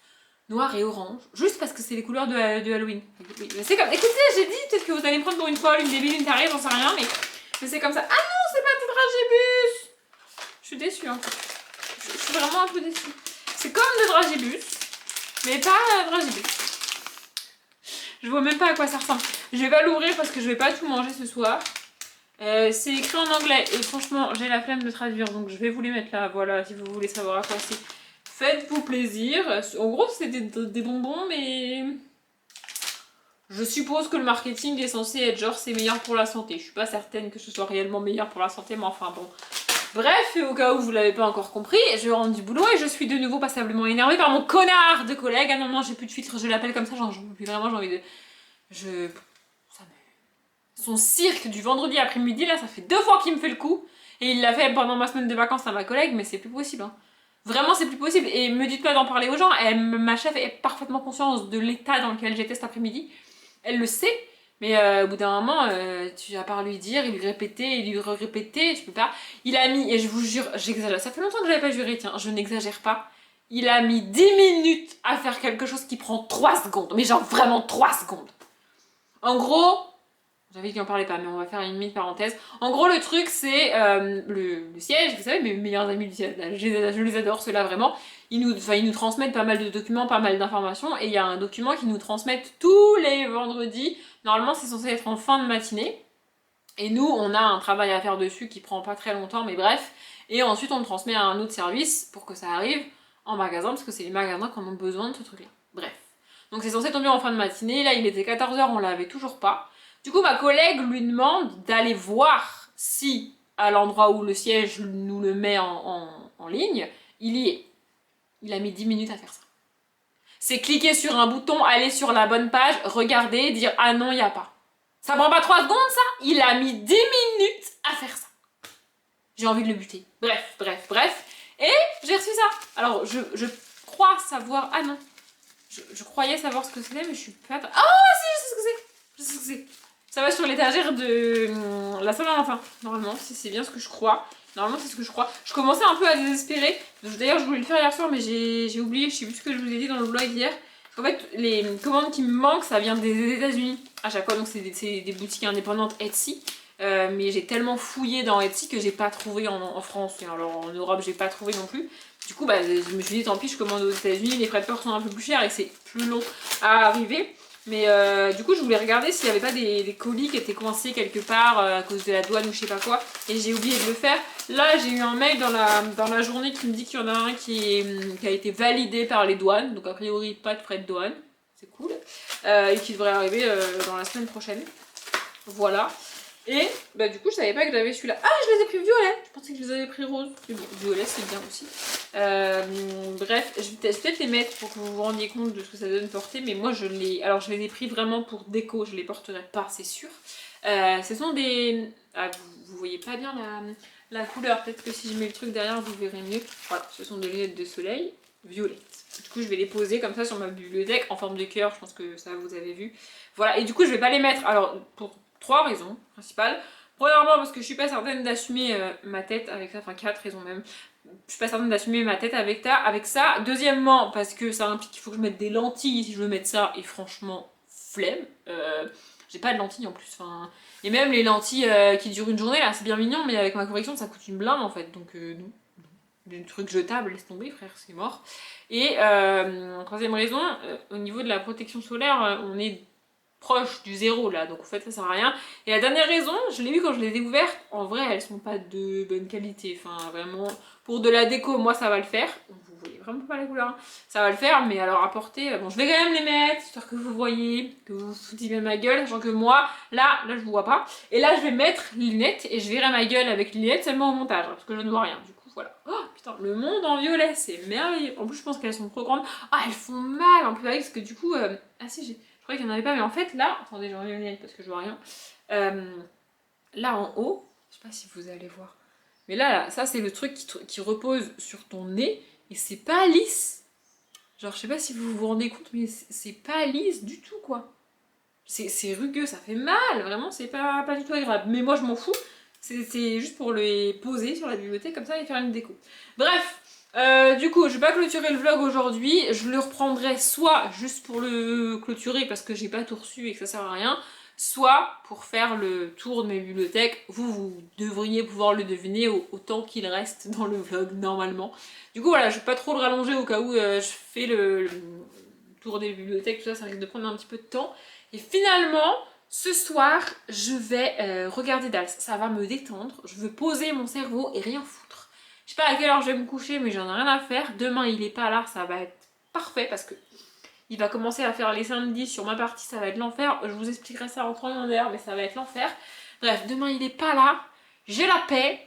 noir et orange, juste parce que c'est les couleurs de Halloween. Oui, c'est comme... Écoutez, j'ai dit, peut-être que vous allez me prendre pour une folle, une débile, une tarée, j'en sais rien, mais c'est comme ça. Ah non, c'est pas des Dragibus! Je suis déçue, hein. Je suis vraiment un peu déçue. C'est comme des Dragibus, mais pas Dragibus. Je vois même pas à quoi ça ressemble. Je vais pas l'ouvrir parce que je vais pas tout manger ce soir. C'est écrit en anglais et franchement j'ai la flemme de traduire, donc je vais vous les mettre là, voilà, si vous voulez savoir à quoi c'est. Faites-vous plaisir. En gros c'est des bonbons, mais je suppose que le marketing est censé être genre c'est meilleur pour la santé. Je suis pas certaine que ce soit réellement meilleur pour la santé, mais enfin bon. Bref, au cas où vous l'avez pas encore compris, je rentre du boulot et je suis de nouveau passablement énervée par mon connard de collègue. Ah non, j'ai plus de filtre, je l'appelle comme ça, j'en peux plus vraiment, j'ai envie de... Son cirque du vendredi après-midi, là, ça fait 2 fois qu'il me fait le coup. Et il l'a fait pendant ma semaine de vacances à ma collègue, mais c'est plus possible. Hein. Vraiment, c'est plus possible. Et me dites pas d'en parler aux gens. Ma chef est parfaitement consciente de l'état dans lequel j'étais cet après-midi. Elle le sait. Mais au bout d'un moment, tu vas pas lui dire, il lui répéter, il lui répéter, tu peux pas. Il a mis, et je vous jure, j'exagère. Ça fait longtemps que j'avais pas juré, tiens, je n'exagère pas. Il a mis 10 minutes à faire quelque chose qui prend 3 secondes. Mais genre vraiment 3 secondes. En gros... J'avais dit qu'on parlait pas, mais on va faire une mini parenthèse. En gros, le truc, c'est le siège. Vous savez, mes meilleurs amis du siège, je les adore, ceux-là, vraiment. Ils nous transmettent pas mal de documents, pas mal d'informations. Et il y a un document qu'ils nous transmettent tous les vendredis. Normalement, c'est censé être en fin de matinée. Et nous, on a un travail à faire dessus qui prend pas très longtemps, mais bref. Et ensuite, on le transmet à un autre service pour que ça arrive en magasin, parce que c'est les magasins qui en ont besoin de ce truc-là. Bref. Donc c'est censé tomber en fin de matinée. Là, il était 14h, on l'avait toujours pas. Du coup, ma collègue lui demande d'aller voir si, à l'endroit où le siège nous le met en ligne, il y est. Il a mis 10 minutes à faire ça. C'est cliquer sur un bouton, aller sur la bonne page, regarder, dire « Ah non, il n'y a pas ». Ça prend pas 3 secondes, ça? Il a mis 10 minutes à faire ça. J'ai envie de le buter. Bref. Et j'ai reçu ça. Alors, je crois savoir... Ah non. Je croyais savoir ce que c'était, mais je suis pas... Ah si, je sais ce que c'est. Ça va sur l'étagère de la Saint-Valentin, normalement, si c'est bien ce que je crois. Normalement, c'est ce que je crois. Je commençais un peu à désespérer. D'ailleurs, je voulais le faire hier soir, mais j'ai oublié. Je sais plus ce que je vous ai dit dans le vlog hier. En fait, les commandes qui me manquent, ça vient des États-Unis à chaque fois. Donc, c'est des boutiques indépendantes Etsy. Mais j'ai tellement fouillé dans Etsy que j'ai pas trouvé en France. Et alors, en Europe, j'ai pas trouvé non plus. Du coup, je me suis dit, tant pis, je commande aux États-Unis. Les frais de port sont un peu plus chers et c'est plus long à arriver. Mais du coup je voulais regarder s'il n'y avait pas des colis qui étaient coincés quelque part à cause de la douane ou je sais pas quoi, et j'ai oublié de le faire. Là j'ai eu un mail dans la journée qui me dit qu'il y en a un qui a été validé par les douanes, donc a priori pas de frais de douane, c'est cool, et qui devrait arriver dans la semaine prochaine. Voilà. Et bah du coup je savais pas que j'avais celui-là. Ah, je les ai pris violet. Je pensais que je les avais pris rose. Mais bon, violet c'est bien aussi. Bref, je vais peut-être les mettre pour que vous vous rendiez compte de ce que ça donne porter. Mais moi je les... Alors je les ai pris vraiment pour déco. Je les porterai pas, c'est sûr. Ce sont des... Ah, vous voyez pas bien la couleur. Peut-être que si je mets le truc derrière vous verrez mieux. Voilà, ce sont des lunettes de soleil violettes. Du coup je vais les poser comme ça sur ma bibliothèque en forme de cœur. Je pense que ça vous avez vu. Voilà, et du coup je vais pas les mettre. Alors pour 3 raisons principales. Premièrement, parce que je suis pas certaine d'assumer ma tête avec ça, enfin 4 raisons même. Je suis pas certaine d'assumer ma tête avec ça. Deuxièmement, parce que ça implique qu'il faut que je mette des lentilles si je veux mettre ça, et franchement, flemme. J'ai pas de lentilles en plus. Enfin, et même les lentilles qui durent une journée, là, c'est bien mignon, mais avec ma correction, ça coûte une blinde en fait. Donc non. Des trucs jetables, laisse tomber frère, c'est mort. Et troisième raison, au niveau de la protection solaire, on est proche du zéro là, donc en fait ça sert à rien. Et la dernière raison, je l'ai vu quand je les ai ouvertes, en vrai elles sont pas de bonne qualité, enfin vraiment, pour de la déco, moi ça va le faire. Vous voyez vraiment pas la couleur, hein. Ça va le faire, mais alors à porter, bon je vais quand même les mettre, histoire que vous voyez, que vous foutiez bien ma gueule, sachant que moi, là je vous vois pas. Et là je vais mettre les lunettes, et je verrai ma gueule avec les lunettes seulement au montage, hein, parce que je ne vois rien, du coup voilà. Oh putain, le monde en violet, c'est merveilleux. En plus je pense qu'elles sont trop grandes. Ah elles font mal en plus avec, parce que du coup, ah si j'ai... Je croyais qu'il n'y en avait pas, mais en fait là, attendez, je reviens les parce que je vois rien. Là en haut, je sais pas si vous allez voir, mais là ça c'est le truc qui repose sur ton nez et c'est pas lisse. Genre, je sais pas si vous vous rendez compte, mais c'est pas lisse du tout quoi. C'est rugueux, ça fait mal, vraiment, c'est pas du tout agréable. Mais moi je m'en fous, c'est juste pour les poser sur la bibliothèque comme ça et faire une déco. Bref. Du coup, je vais pas clôturer le vlog aujourd'hui, je le reprendrai soit juste pour le clôturer parce que j'ai pas tout reçu et que ça sert à rien, soit pour faire le tour de mes bibliothèques. Vous devriez pouvoir le deviner autant qu'il reste dans le vlog normalement. Du coup voilà, je vais pas trop le rallonger au cas où je fais le tour des bibliothèques, tout ça, ça risque de prendre un petit peu de temps. Et finalement, ce soir, je vais regarder Dals, ça va me détendre, je veux poser mon cerveau et rien foutre. Je sais pas à quelle heure je vais me coucher, mais j'en ai rien à faire. Demain, il est pas là, ça va être parfait parce que il va commencer à faire les samedis sur ma partie, ça va être l'enfer. Je vous expliquerai ça en temps d'air, mais ça va être l'enfer. Bref, demain, il est pas là, j'ai la paix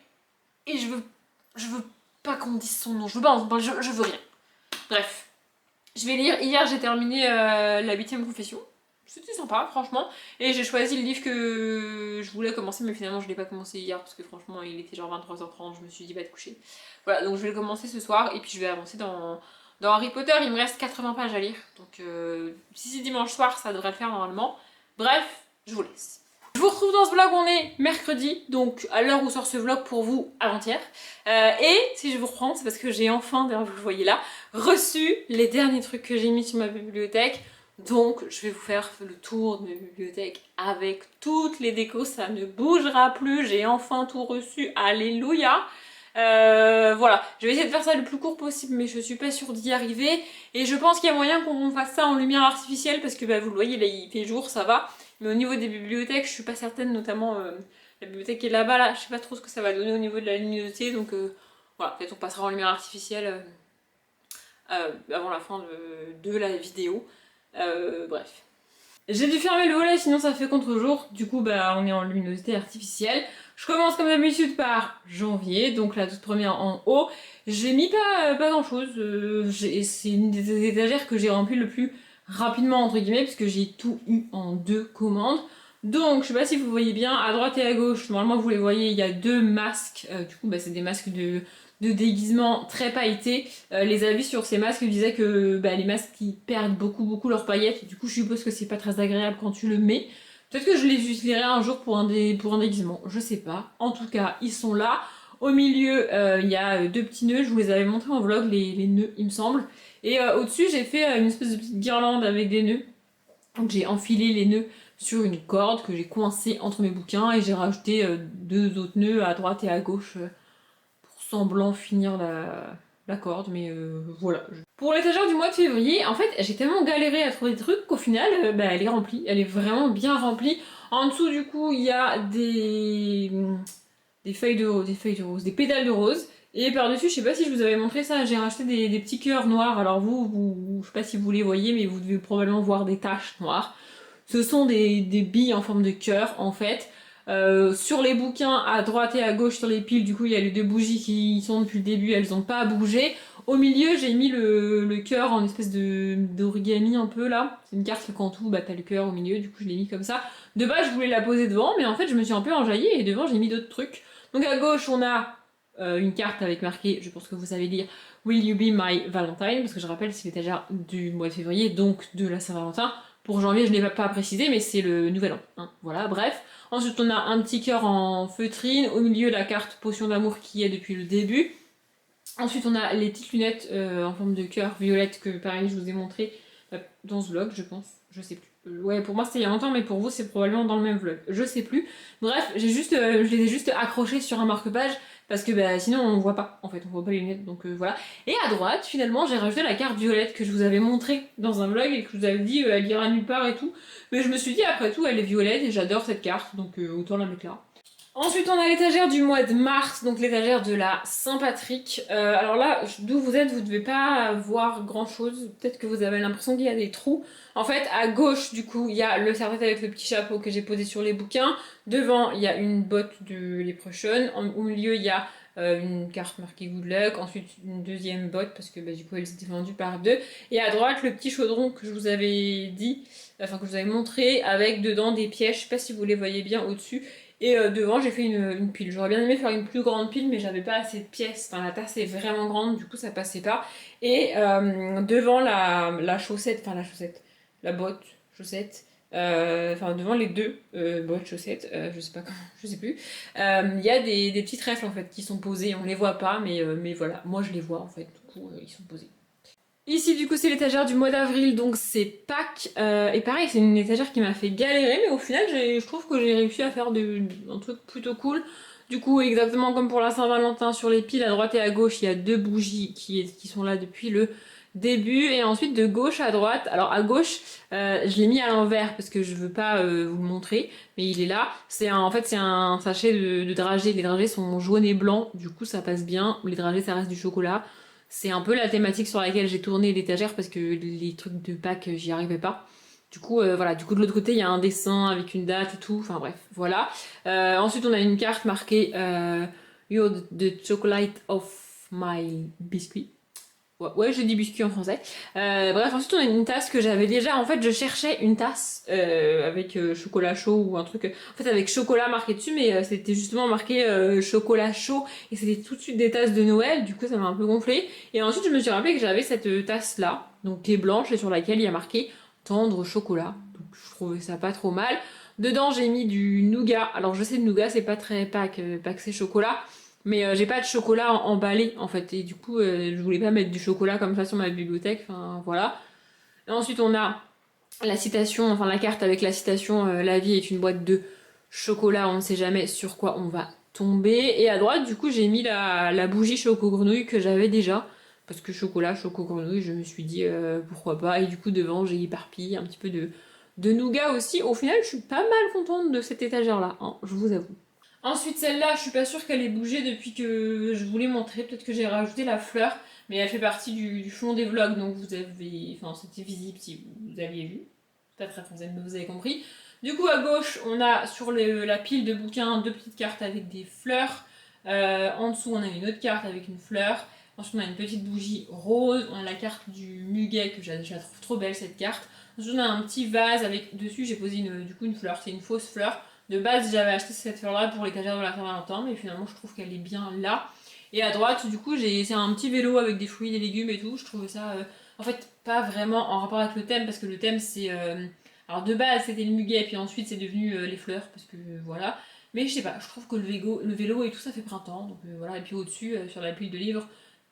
et je veux pas qu'on dise son nom, je veux pas, je veux rien. Bref, je vais lire. Hier, j'ai terminé la 8ème confession. C'était sympa, franchement. Et j'ai choisi le livre que je voulais commencer, mais finalement je l'ai pas commencé hier parce que franchement il était genre 23h30. Je me suis dit va te coucher. Voilà, donc je vais le commencer ce soir et puis je vais avancer dans Harry Potter. Il me reste 80 pages à lire. Donc si c'est dimanche soir, ça devrait le faire normalement. Bref, je vous laisse. Je vous retrouve dans ce vlog, on est mercredi, donc à l'heure où sort ce vlog pour vous, avant-hier. Et si je vous reprends, c'est parce que j'ai enfin, d'ailleurs vous le voyez là, reçu les derniers trucs que j'ai mis sur ma bibliothèque. Donc je vais vous faire le tour de ma bibliothèque avec toutes les décos, ça ne bougera plus, j'ai enfin tout reçu, alléluia. Voilà, je vais essayer de faire ça le plus court possible, mais je suis pas sûre d'y arriver. Et je pense qu'il y a moyen qu'on fasse ça en lumière artificielle, parce que bah, vous le voyez, là il fait jour, ça va. Mais au niveau des bibliothèques, je suis pas certaine, notamment la bibliothèque qui est là-bas, là, je sais pas trop ce que ça va donner au niveau de la luminosité, donc voilà, peut-être on passera en lumière artificielle avant la fin de la vidéo. Bref. J'ai dû fermer le volet, sinon ça fait contre-jour. Du coup, bah, on est en luminosité artificielle. Je commence comme d'habitude par janvier, donc la toute première en haut. J'ai mis pas grand-chose. C'est une des étagères que j'ai remplie le plus rapidement, entre guillemets, puisque j'ai tout eu en 2 commandes. Donc, je sais pas si vous voyez bien, à droite et à gauche, normalement vous les voyez, il y a 2 masques. Du coup, bah, c'est des masques de déguisement très pailletés. Les avis sur ces masques disaient que bah, les masques qui perdent beaucoup leurs paillettes, du coup je suppose que c'est pas très agréable quand tu le mets. Peut-être que je les utiliserai un jour pour un déguisement, je sais pas. En tout cas, ils sont là. Au milieu, il y a 2 petits nœuds, je vous les avais montrés en vlog, les nœuds il me semble. Et au-dessus j'ai fait une espèce de petite guirlande avec des nœuds. Donc j'ai enfilé les nœuds sur une corde que j'ai coincée entre mes bouquins et j'ai rajouté 2 autres nœuds à droite et à gauche semblant finir la corde, mais voilà. Pour l'étagère du mois de février, en fait, j'ai tellement galéré à trouver des trucs qu'au final, bah, elle est remplie. Elle est vraiment bien remplie. En dessous, du coup, il y a des feuilles de rose, des pétales de rose. Et par-dessus, je sais pas si je vous avais montré ça, j'ai racheté des petits cœurs noirs. Alors je sais pas si vous les voyez, mais vous devez probablement voir des taches noires. Ce sont des billes en forme de cœur, en fait. Sur les bouquins, à droite et à gauche sur les piles, du coup il y a les deux bougies qui sont depuis le début, elles ont pas bougé. Au milieu, j'ai mis le cœur en espèce d'origami un peu là. C'est une carte quand tout, bah t'as le cœur au milieu, du coup je l'ai mis comme ça. De base, je voulais la poser devant, mais en fait, je me suis un peu enjaillée et devant, j'ai mis d'autres trucs. Donc à gauche, on a une carte avec marqué, je pense que vous savez lire, Will you be my Valentine? Parce que je rappelle, c'est l'étagère du mois de février, donc de la Saint-Valentin. Pour janvier, je ne l'ai pas précisé, mais c'est le nouvel an. Hein. Voilà, bref. Ensuite, on a un petit cœur en feutrine. Au milieu, la carte potion d'amour qui est depuis le début. Ensuite, on a les petites lunettes en forme de cœur violette que, pareil, je vous ai montré dans ce vlog, je pense. Je sais plus. Ouais, pour moi, c'était il y a longtemps, mais pour vous, c'est probablement dans le même vlog. Je sais plus. Bref, je les ai juste accrochés sur un marque-page parce que bah, sinon, on voit pas. En fait, on voit pas les lunettes, donc voilà. Et à droite, finalement, j'ai rajouté la carte violette que je vous avais montrée dans un vlog et que je vous avais dit elle ira nulle part et tout. Mais je me suis dit, après tout, elle est violette et j'adore cette carte, donc autant la mettre là. Ensuite, on a l'étagère du mois de mars, donc l'étagère de la Saint-Patrick. Alors là, d'où vous êtes, vous devez pas voir grand-chose. Peut-être que vous avez l'impression qu'il y a des trous. En fait, à gauche, du coup, il y a le serre-tête avec le petit chapeau que j'ai posé sur les bouquins. Devant, il y a une botte de Leprechaun. Au milieu, il y a une carte marquée Good Luck. Ensuite, une deuxième botte, parce que bah, du coup, elle s'était vendue par deux. Et à droite, le petit chaudron que je vous avais dit, enfin que je vous avais montré, avec dedans des pièges. Je sais pas si vous les voyez bien au-dessus. Et devant, j'ai fait une pile. J'aurais bien aimé faire une plus grande pile, mais j'avais pas assez de pièces. Enfin, la tasse est vraiment grande, du coup, ça passait pas. Et devant la chaussette, enfin la chaussette, la botte, chaussette, enfin devant les deux bottes, chaussettes, je sais pas comment, je sais plus, il y a des petits trèfles en fait qui sont posés. On les voit pas, mais voilà, moi je les vois en fait, du coup, ils sont posés. Ici, du coup, c'est l'étagère du mois d'avril, donc c'est Pâques. Et pareil, c'est une étagère qui m'a fait galérer, mais au final, je trouve que j'ai réussi à faire un truc plutôt cool. Du coup, exactement comme pour la Saint-Valentin, sur les piles à droite et à gauche, il y a deux bougies qui sont là depuis le début. Et ensuite, de gauche à droite, alors à gauche, je l'ai mis à l'envers parce que je veux pas vous le montrer, mais il est là. En fait, c'est un sachet de dragées. Les dragées sont jaunes et blancs, du coup, ça passe bien. Les dragées, ça reste du chocolat. C'est un peu la thématique sur laquelle j'ai tourné l'étagère parce que les trucs de Pâques, j'y arrivais pas. Du coup, voilà. Du coup, de l'autre côté, il y a un dessin avec une date et tout. Enfin bref, voilà. Ensuite, on a une carte marquée You're the chocolate of my biscuit. Ouais, je dis biscuit en français. Bref, ensuite on a une tasse que j'avais déjà. En fait, je cherchais une tasse avec chocolat chaud ou un truc. En fait, avec chocolat marqué dessus, mais c'était justement marqué chocolat chaud et c'était tout de suite des tasses de Noël. Du coup, ça m'a un peu gonflé. Et ensuite, je me suis rappelé que j'avais cette tasse là, donc qui est blanche et sur laquelle il y a marqué tendre chocolat. Donc, je trouvais ça pas trop mal. Dedans, j'ai mis du nougat. Alors, je sais, le nougat, c'est pas très Pâques c'est chocolat. Mais j'ai pas de chocolat emballé en fait et du coup je voulais pas mettre du chocolat comme ça sur ma bibliothèque, enfin voilà. Et ensuite on a la citation, enfin la carte avec la citation la vie est une boîte de chocolat, on ne sait jamais sur quoi on va tomber. Et à droite du coup j'ai mis la bougie choco grenouille que j'avais déjà. Parce que chocolat, choco grenouille, je me suis dit pourquoi pas. Et du coup devant j'ai éparpillé un petit peu de nougat aussi. Au final je suis pas mal contente de cette étagère là, hein, je vous avoue. Ensuite, celle-là, je suis pas sûre qu'elle ait bougé depuis que je vous l'ai montré. Peut-être que j'ai rajouté la fleur, mais elle fait partie du fond des vlogs, donc vous avez. Enfin, c'était visible si vous aviez vu. Pas très français, mais vous avez compris. Du coup, à gauche, on a sur la pile de bouquins deux petites cartes avec des fleurs. En dessous, on a une autre carte avec une fleur. Ensuite, on a une petite bougie rose. On a la carte du muguet, que je la trouve trop belle cette carte. Ensuite, on a un petit vase avec dessus, j'ai posé une fleur. C'est une fausse fleur. De base, j'avais acheté cette fleur-là pour l'étagère de la Saint-Valentin, mais finalement, je trouve qu'elle est bien là. Et à droite, du coup, c'est un petit vélo avec des fruits, des légumes et tout. Je trouvais ça, en fait, pas vraiment en rapport avec le thème, parce que le thème, c'est... alors, de base, c'était le muguet, puis ensuite, c'est devenu les fleurs, parce que voilà. Mais je sais pas, je trouve que le vélo et tout ça fait printemps, donc voilà. Et puis au-dessus, sur la pile de livres,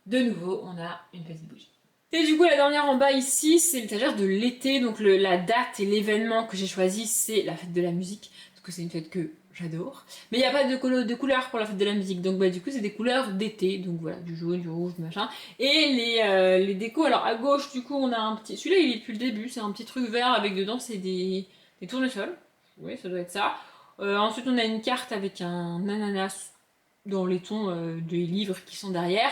de nouveau, on a une petite bougie. Et du coup, la dernière en bas ici, c'est l'étagère de l'été. Donc la date et l'événement que j'ai choisi, c'est la fête de la musique. Parce que c'est une fête que j'adore. Mais il n'y a pas de couleurs pour la fête de la musique. Donc bah, du coup, c'est des couleurs d'été. Donc voilà, du jaune, du rouge, du machin. Et les décos, alors à gauche, du coup, on a un petit... Celui-là, il est depuis le début. C'est un petit truc vert avec dedans, c'est des tournesols. Oui, ça doit être ça. Ensuite, on a une carte avec un ananas dans les tons des livres qui sont derrière.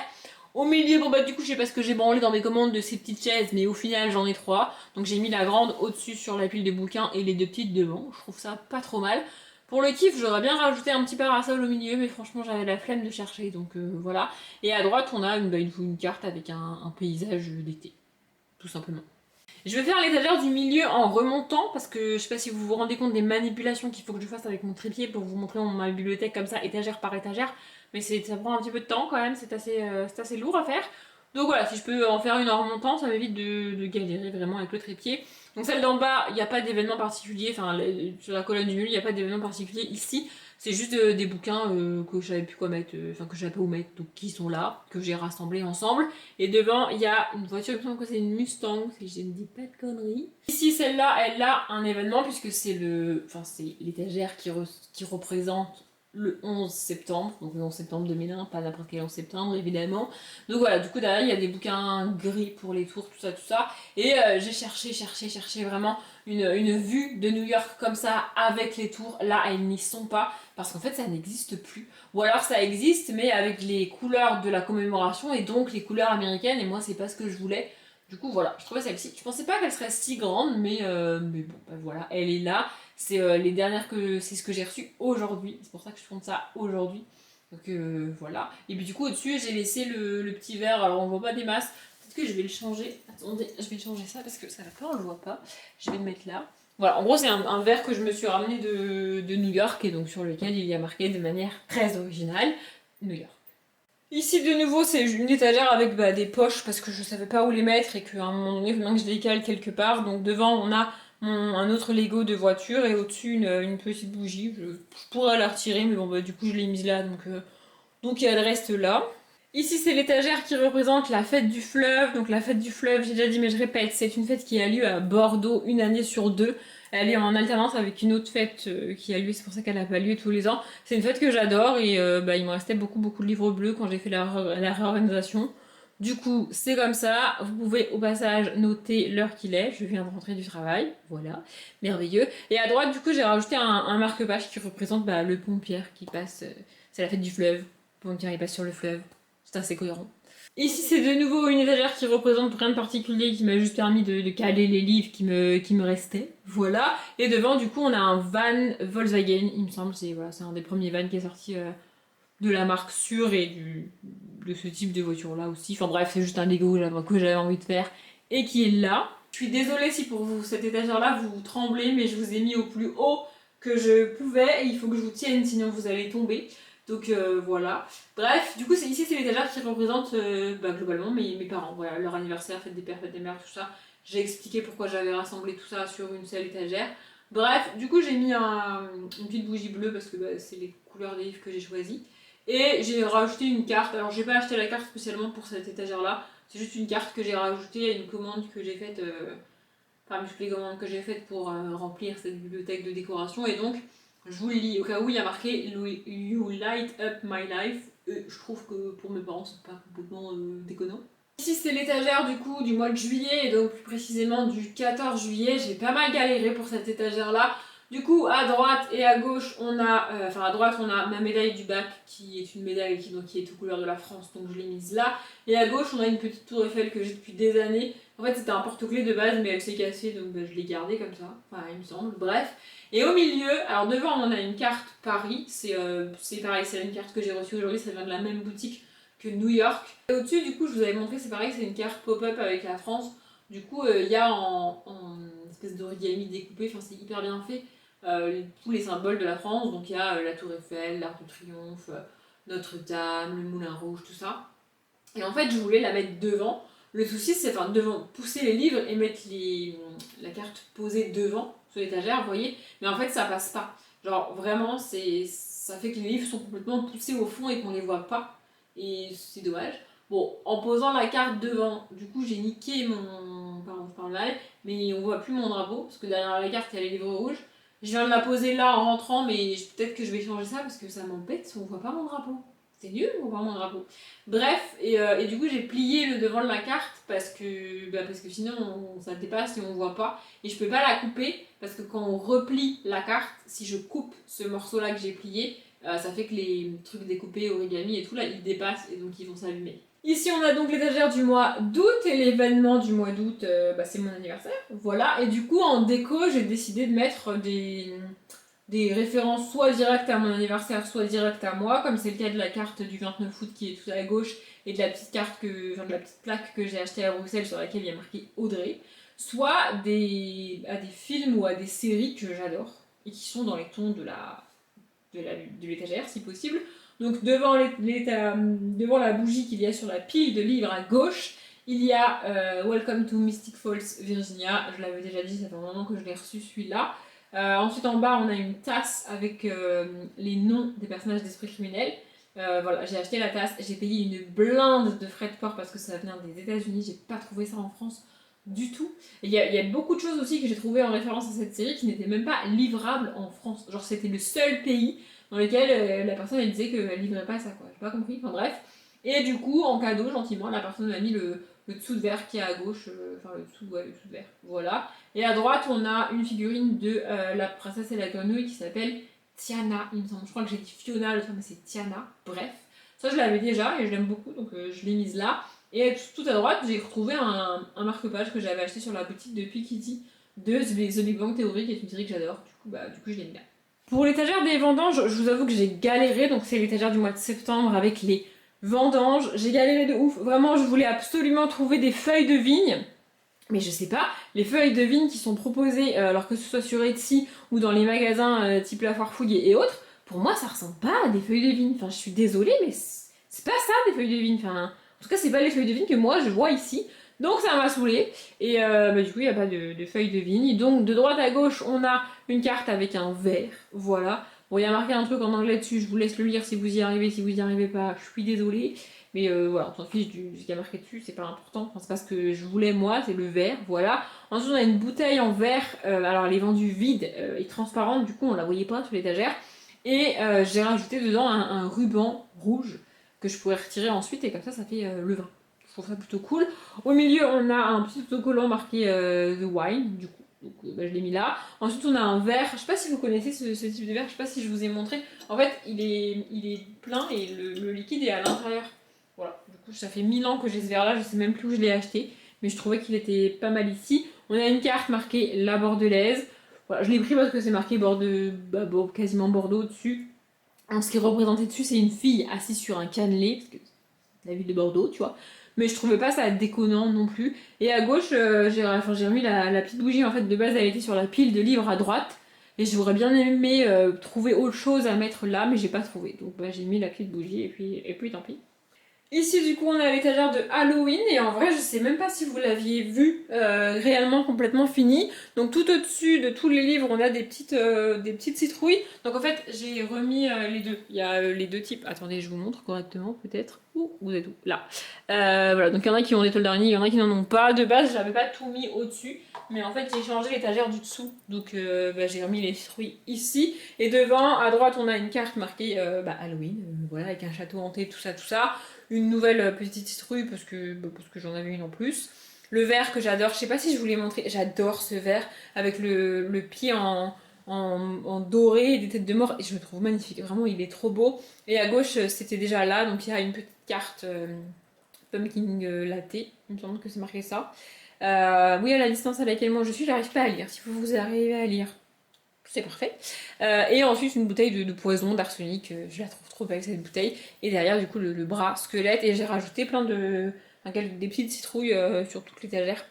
Au milieu, bon bah du coup je sais pas ce que j'ai branlé dans mes commandes de ces petites chaises, mais au final j'en ai trois. Donc j'ai mis la grande au-dessus sur la pile des bouquins et les deux petites devant. Je trouve ça pas trop mal. Pour le kiff, j'aurais bien rajouté un petit parasol au milieu, mais franchement j'avais la flemme de chercher, donc voilà. Et à droite, on a une carte avec un paysage d'été, tout simplement. Je vais faire l'étagère du milieu en remontant, parce que je sais pas si vous vous rendez compte des manipulations qu'il faut que je fasse avec mon trépied pour vous montrer ma bibliothèque comme ça, étagère par étagère. Mais ça prend un petit peu de temps quand même, c'est assez lourd à faire. Donc voilà, si je peux en faire une en remontant, ça m'évite de galérer vraiment avec le trépied. Donc celle d'en bas, il n'y a pas d'événement particulier, enfin sur la colonne du milieu, il n'y a pas d'événement particulier ici. C'est juste des bouquins que je savais plus quoi mettre, enfin que je savais pas où mettre, donc qui sont là, que j'ai rassemblés ensemble. Et devant, il y a une voiture, il me semble que c'est une Mustang, si je ne dis pas de conneries. Ici, celle-là, elle a un événement, puisque c'est c'est l'étagère qui représente le 11 septembre, donc le 11 septembre 2001, pas n'importe quel 11 septembre évidemment. Donc voilà, du coup derrière il y a des bouquins gris pour les tours, tout ça. Et j'ai cherché vraiment une vue de New York comme ça avec les tours. Là, elles n'y sont pas parce qu'en fait ça n'existe plus. Ou alors ça existe mais avec les couleurs de la commémoration et donc les couleurs américaines. Et moi c'est pas ce que je voulais. Du coup voilà, je trouvais celle-ci. Je pensais pas qu'elle serait si grande, mais bon, bah, voilà, elle est là. C'est c'est ce que j'ai reçu aujourd'hui. C'est pour ça que je tourne ça aujourd'hui. Donc voilà. Et puis du coup au-dessus j'ai laissé le petit verre. Alors on voit pas des masses. Peut-être que je vais le changer. Attendez, je vais changer ça parce que ça va pas, on le voit pas. Je vais le mettre là. Voilà, en gros c'est un verre que je me suis ramené de New York et donc sur lequel il y a marqué de manière très originale New York. Ici de nouveau c'est une étagère avec des poches parce que je savais pas où les mettre et qu'à un moment donné il faut bien que je les cale quelque part. Donc devant on a un autre Lego de voiture et au-dessus une petite bougie. Je pourrais la retirer mais bon du coup je l'ai mise là donc elle reste là. Ici c'est l'étagère qui représente la fête du fleuve. Donc la fête du fleuve, j'ai déjà dit mais je répète, c'est une fête qui a lieu à Bordeaux une année sur deux. Elle est en alternance avec une autre fête qui a lieu, c'est pour ça qu'elle n'a pas lieu tous les ans. C'est une fête que j'adore et il me restait beaucoup de livres bleus quand j'ai fait la réorganisation. Du coup, c'est comme ça. Vous pouvez au passage noter l'heure qu'il est. Je viens de rentrer du travail. Voilà, merveilleux. Et à droite, du coup, j'ai rajouté un marque-page qui représente le pont Pierre qui passe. C'est la fête du fleuve. Le pont Pierre il passe sur le fleuve. C'est assez cohérent. Ici, c'est de nouveau une étagère qui représente rien de particulier, qui m'a juste permis de caler les livres qui me restaient. Voilà. Et devant, du coup, on a un van Volkswagen, il me semble. C'est un des premiers vans qui est sorti de la marque sûre et de ce type de voiture-là aussi. Enfin bref, c'est juste un Lego que j'avais envie de faire et qui est là. Je suis désolée si pour vous, cette étagère-là, vous tremblez, mais je vous ai mis au plus haut que je pouvais et il faut que je vous tienne, sinon vous allez tomber. Donc voilà. Bref, du coup, ici, c'est l'étagère qui représente globalement mes parents. Voilà, leur anniversaire, fête des pères, fête des mères, tout ça. J'ai expliqué pourquoi j'avais rassemblé tout ça sur une seule étagère. Bref, du coup, j'ai mis une petite bougie bleue parce que c'est les couleurs des livres que j'ai choisies. Et j'ai rajouté une carte. Alors, j'ai pas acheté la carte spécialement pour cette étagère-là. C'est juste une carte que j'ai rajoutée à une commande que j'ai faite, parmi toutes les commandes que j'ai faites pour remplir cette bibliothèque de décoration. Et donc, je vous le lis au cas où il y a marqué You light up my life. Je trouve que pour mes parents, c'est pas complètement déconnant. Ici, c'est l'étagère du coup du mois de juillet, et donc plus précisément du 14 juillet. J'ai pas mal galéré pour cette étagère-là. Du coup, à droite et à gauche, on a, à droite, on a ma médaille du bac, qui est une médaille qui est aux couleurs de la France, donc je l'ai mise là. Et à gauche, on a une petite tour Eiffel que j'ai depuis des années. En fait, c'était un porte-clés de base, mais elle s'est cassée, donc je l'ai gardée comme ça. Enfin, il me semble. Bref. Et au milieu, alors devant, on a une carte Paris. C'est pareil, c'est une carte que j'ai reçue aujourd'hui, ça vient de la même boutique que New York. Et au-dessus, du coup, je vous avais montré, c'est pareil, c'est une carte pop-up avec la France. Du coup, il y a en espèce d'origami découpé, enfin, c'est hyper bien fait. Tous les symboles de la France, donc il y a la Tour Eiffel, l'Arc de Triomphe, Notre-Dame, le Moulin Rouge, tout ça. Et en fait, je voulais la mettre devant. Le souci, c'est devant, pousser les livres et mettre la carte posée devant, sur l'étagère, vous voyez. Mais en fait, ça passe pas. Genre, vraiment, ça fait que les livres sont complètement poussés au fond et qu'on les voit pas. Et c'est dommage. Bon, en posant la carte devant, du coup, j'ai niqué pardon, je parle mal, mais on voit plus mon drapeau, parce que derrière la carte, il y a les livres rouges. Je viens de la poser là en rentrant, mais peut-être que je vais changer ça parce que ça m'embête, on voit pas mon drapeau. C'est nul, on voit mon drapeau. Bref, et du coup j'ai plié le devant de la carte parce que sinon ça dépasse et on voit pas. Et je peux pas la couper parce que quand on replie la carte, si je coupe ce morceau là que j'ai plié, ça fait que les trucs découpés, origami et tout là, ils dépassent et donc ils vont s'allumer. Ici on a donc l'étagère du mois d'août et l'événement du mois d'août, c'est mon anniversaire, voilà. Et du coup en déco j'ai décidé de mettre des références soit directes à mon anniversaire, soit directes à moi, comme c'est le cas de la carte du 29 août qui est tout à gauche et de la petite carte enfin de la petite plaque que j'ai achetée à Bruxelles sur laquelle il y a marqué Audrey, soit à des films ou à des séries que j'adore et qui sont dans les tons de l'étagère si possible. Donc devant la bougie qu'il y a sur la pile de livres à gauche, il y a Welcome to Mystic Falls, Virginia. Je l'avais déjà dit, ça fait un moment que je l'ai reçu celui-là. Ensuite en bas on a une tasse avec les noms des personnages d'Esprit criminel. Voilà, j'ai acheté la tasse, j'ai payé une blinde de frais de port parce que ça vient des États-Unis, j'ai pas trouvé ça en France du tout. Il y a beaucoup de choses aussi que j'ai trouvé en référence à cette série qui n'étaient même pas livrables en France. Genre c'était le seul pays dans lequel la personne elle disait qu'elle livrait pas ça quoi. J'ai pas compris, enfin bref. Et du coup en cadeau gentiment la personne m'a mis le dessous de verre qui est à gauche, enfin le dessous de verre, voilà. Et à droite on a une figurine de la princesse et la grenouille qui s'appelle Tiana, il me semble. Je crois que j'ai dit Fiona, le truc mais c'est Tiana, bref. Ça je l'avais déjà et je l'aime beaucoup donc je l'ai mise là. Et tout à droite, j'ai retrouvé un marque-page que j'avais acheté sur la boutique de Piketty de The Big Bang Theory, qui est une série que j'adore. Du coup, je l'ai mis là. Pour l'étagère des vendanges, je vous avoue que j'ai galéré. Donc, c'est l'étagère du mois de septembre avec les vendanges. J'ai galéré de ouf. Vraiment, je voulais absolument trouver des feuilles de vigne. Mais je sais pas, les feuilles de vigne qui sont proposées, alors que ce soit sur Etsy ou dans les magasins type La Foire Fouille et autres, pour moi, ça ressemble pas à des feuilles de vigne. Enfin, je suis désolée, mais c'est pas ça des feuilles de vigne. Enfin, en tout cas, c'est pas les feuilles de vigne que moi je vois ici. Donc ça m'a saoulée. Et du coup, il n'y a pas de feuilles de vigne. Donc de droite à gauche, on a une carte avec un verre. Voilà. Bon, il y a marqué un truc en anglais dessus. Je vous laisse le lire si vous y arrivez. Si vous y arrivez pas, je suis désolée. Mais voilà, on s'en fiche du ce qu'il y a marqué dessus. C'est pas important. Enfin, c'est pas ce que je voulais moi. C'est le verre. Voilà. Ensuite, on a une bouteille en verre. Alors, elle est vendue vide et transparente. Du coup, on la voyait pas sur l'étagère. Et j'ai rajouté dedans un ruban rouge que je pourrais retirer ensuite. Et comme ça fait le vin. Je trouve ça plutôt cool. Au milieu, on a un petit autocollant marqué The Wine, du coup. Donc, je l'ai mis là. Ensuite, on a un verre. Je sais pas si vous connaissez ce type de verre. Je sais pas si je vous ai montré. En fait, il est plein et le liquide est à l'intérieur. Voilà. Du coup, ça fait 1000 ans que j'ai ce verre là. Je sais même plus où je l'ai acheté. Mais je trouvais qu'il était pas mal ici. On a une carte marquée La Bordelaise. Voilà, je l'ai pris parce que c'est marqué quasiment Bordeaux dessus. Ce qui est représenté dessus, c'est une fille assise sur un cannelé. Parce que c'est la ville de Bordeaux, tu vois, mais je trouvais pas ça déconnant non plus. Et à gauche, j'ai remis la petite bougie, en fait, de base, elle était sur la pile de livres à droite, et j'aurais bien aimé trouver autre chose à mettre là, mais j'ai pas trouvé. Donc j'ai mis la petite bougie, et puis tant pis. Ici, du coup, on a l'étagère de Halloween, et en vrai, je sais même pas si vous l'aviez vu réellement complètement fini. Donc, tout au-dessus de tous les livres, on a des petites citrouilles. Donc, en fait, j'ai remis les deux. Il y a les deux types. Attendez, je vous montre correctement, peut-être. Ouh, vous êtes où? Là. Voilà, donc il y en a qui ont des toiles d'araignée, il y en a qui n'en ont pas. De base, j'avais pas tout mis au-dessus, mais en fait, j'ai changé l'étagère du dessous. Donc, j'ai remis les citrouilles ici. Et devant, à droite, on a une carte marquée Halloween, voilà, avec un château hanté, tout ça, tout ça. Une nouvelle petite citrouille parce que j'en avais une en plus. Le verre que j'adore, je sais pas si je vous l'ai montré, j'adore ce verre avec le pied en doré et des têtes de mort et je le trouve magnifique, vraiment il est trop beau. Et à gauche c'était déjà là, donc il y a une petite carte pumpkin latte, il me semble que c'est marqué ça. Oui, à la distance à laquelle moi je suis, j'arrive pas à lire. Si vous arrivez à lire, c'est parfait. Et ensuite une bouteille de poison, d'arsenic, je la trouve trop belle cette bouteille. Et derrière du coup le bras squelette et j'ai rajouté plein des petites citrouilles sur toute l'étagère.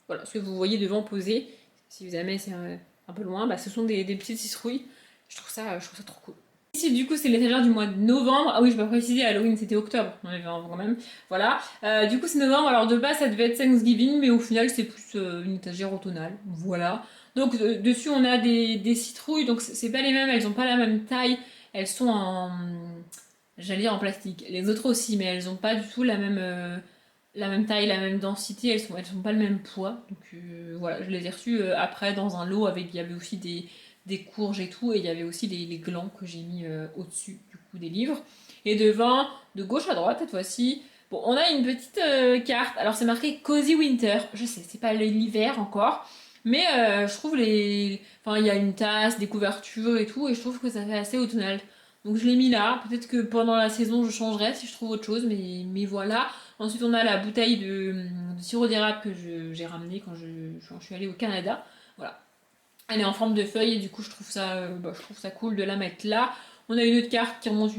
Voilà, ce que vous voyez devant posé, si jamais c'est un peu loin, ce sont des petites citrouilles. Je trouve ça trop cool. Ici du coup c'est l'étagère du mois de novembre. Ah oui, je vais pas préciser, Halloween c'était octobre, on avait quand même. Voilà. Du coup c'est novembre, alors de base ça devait être Thanksgiving, mais au final c'est plus une étagère automnale. Voilà. Donc dessus on a des citrouilles, donc c'est pas les mêmes, elles ont pas la même taille, elles sont j'allais dire en plastique. Les autres aussi, mais elles ont pas du tout la même taille, la même densité, elles sont pas le même poids. Donc voilà, je les ai reçues après dans un lot avec, il y avait aussi des courges et tout, et il y avait aussi les glands que j'ai mis au-dessus du coup des livres. Et devant, de gauche à droite cette fois-ci, bon, on a une petite carte. Alors c'est marqué Cozy Winter, je sais, c'est pas l'hiver encore. Mais je trouve enfin, il y a une tasse, des couvertures et tout, et je trouve que ça fait assez automnal. Donc je l'ai mis là. Peut-être que pendant la saison je changerai si je trouve autre chose, mais voilà. Ensuite on a la bouteille de sirop d'érable que j'ai ramené quand je suis allée au Canada. Voilà. Elle est en forme de feuille et du coup je trouve ça cool de la mettre là. On a une autre carte qui montre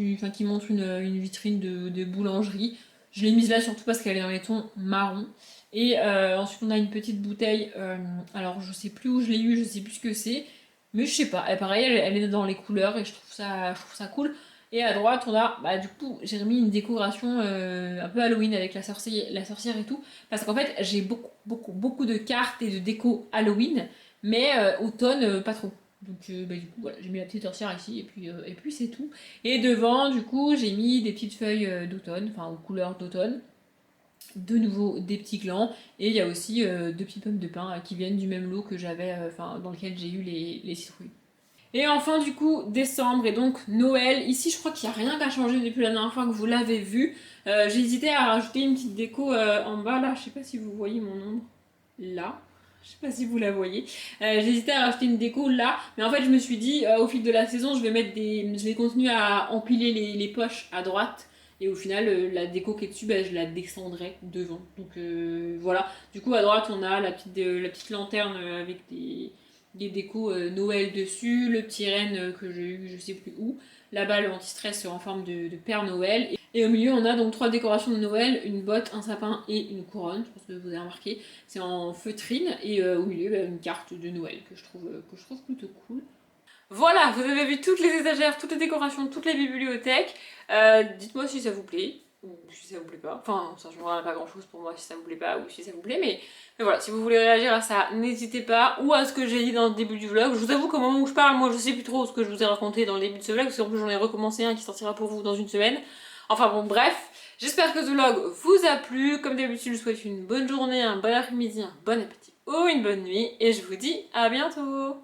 une vitrine de boulangerie. Je l'ai mise là surtout parce qu'elle est dans les tons marron. Et ensuite on a une petite bouteille, alors je sais plus où je l'ai eu, je sais plus ce que c'est, mais je sais pas, pareil elle est dans les couleurs et je trouve ça cool. Et à droite on a, bah du coup j'ai remis une décoration un peu Halloween avec la sorcière et tout, parce qu'en fait j'ai beaucoup de cartes et de déco Halloween, mais automne pas trop. Donc bah, du coup voilà, j'ai mis la petite sorcière ici et puis c'est tout. Et devant du coup j'ai mis des petites feuilles d'automne, enfin aux couleurs d'automne, de nouveau des petits glands et il y a aussi deux petites pommes de pin qui viennent du même lot que j'avais, enfin dans lequel j'ai eu les citrouilles. Et enfin du coup décembre et donc Noël. Ici je crois qu'il n'y a rien qu'à changer depuis la dernière fois que vous l'avez vu. J'ai hésité à rajouter une petite déco en bas là, je sais pas si vous voyez mon ombre là. Je sais pas si vous la voyez. J'hésitais à rajouter une déco là, mais en fait je me suis dit au fil de la saison je vais continuer à empiler les poches à droite et au final la déco qui est dessus bah, je la descendrai devant. Donc voilà. Du coup à droite on a la petite lanterne avec des décos Noël dessus, le petit renne que j'ai eu je sais plus où, là-bas le anti-stress en forme de Père Noël. Et au milieu, on a donc trois décorations de Noël, une botte, un sapin et une couronne. Je pense que vous avez remarqué. C'est en feutrine et au milieu, bah, une carte de Noël que je trouve plutôt cool. Voilà, vous avez vu toutes les étagères, toutes les décorations, toutes les bibliothèques. Dites-moi si ça vous plaît ou si ça vous plaît pas. Enfin, ça ne changera pas grand-chose pour moi si ça vous plaît pas ou si ça vous plaît, mais voilà, si vous voulez réagir à ça, n'hésitez pas. Ou à ce que j'ai dit dans le début du vlog. Je vous avoue qu'au moment où je parle, moi je sais plus trop ce que je vous ai raconté dans le début de ce vlog, parce qu'en plus j'en ai recommencé un qui sortira pour vous dans une semaine. Enfin bon, bref, j'espère que ce vlog vous a plu. Comme d'habitude, je vous souhaite une bonne journée, un bon après-midi, un bon appétit ou une bonne nuit. Et je vous dis à bientôt.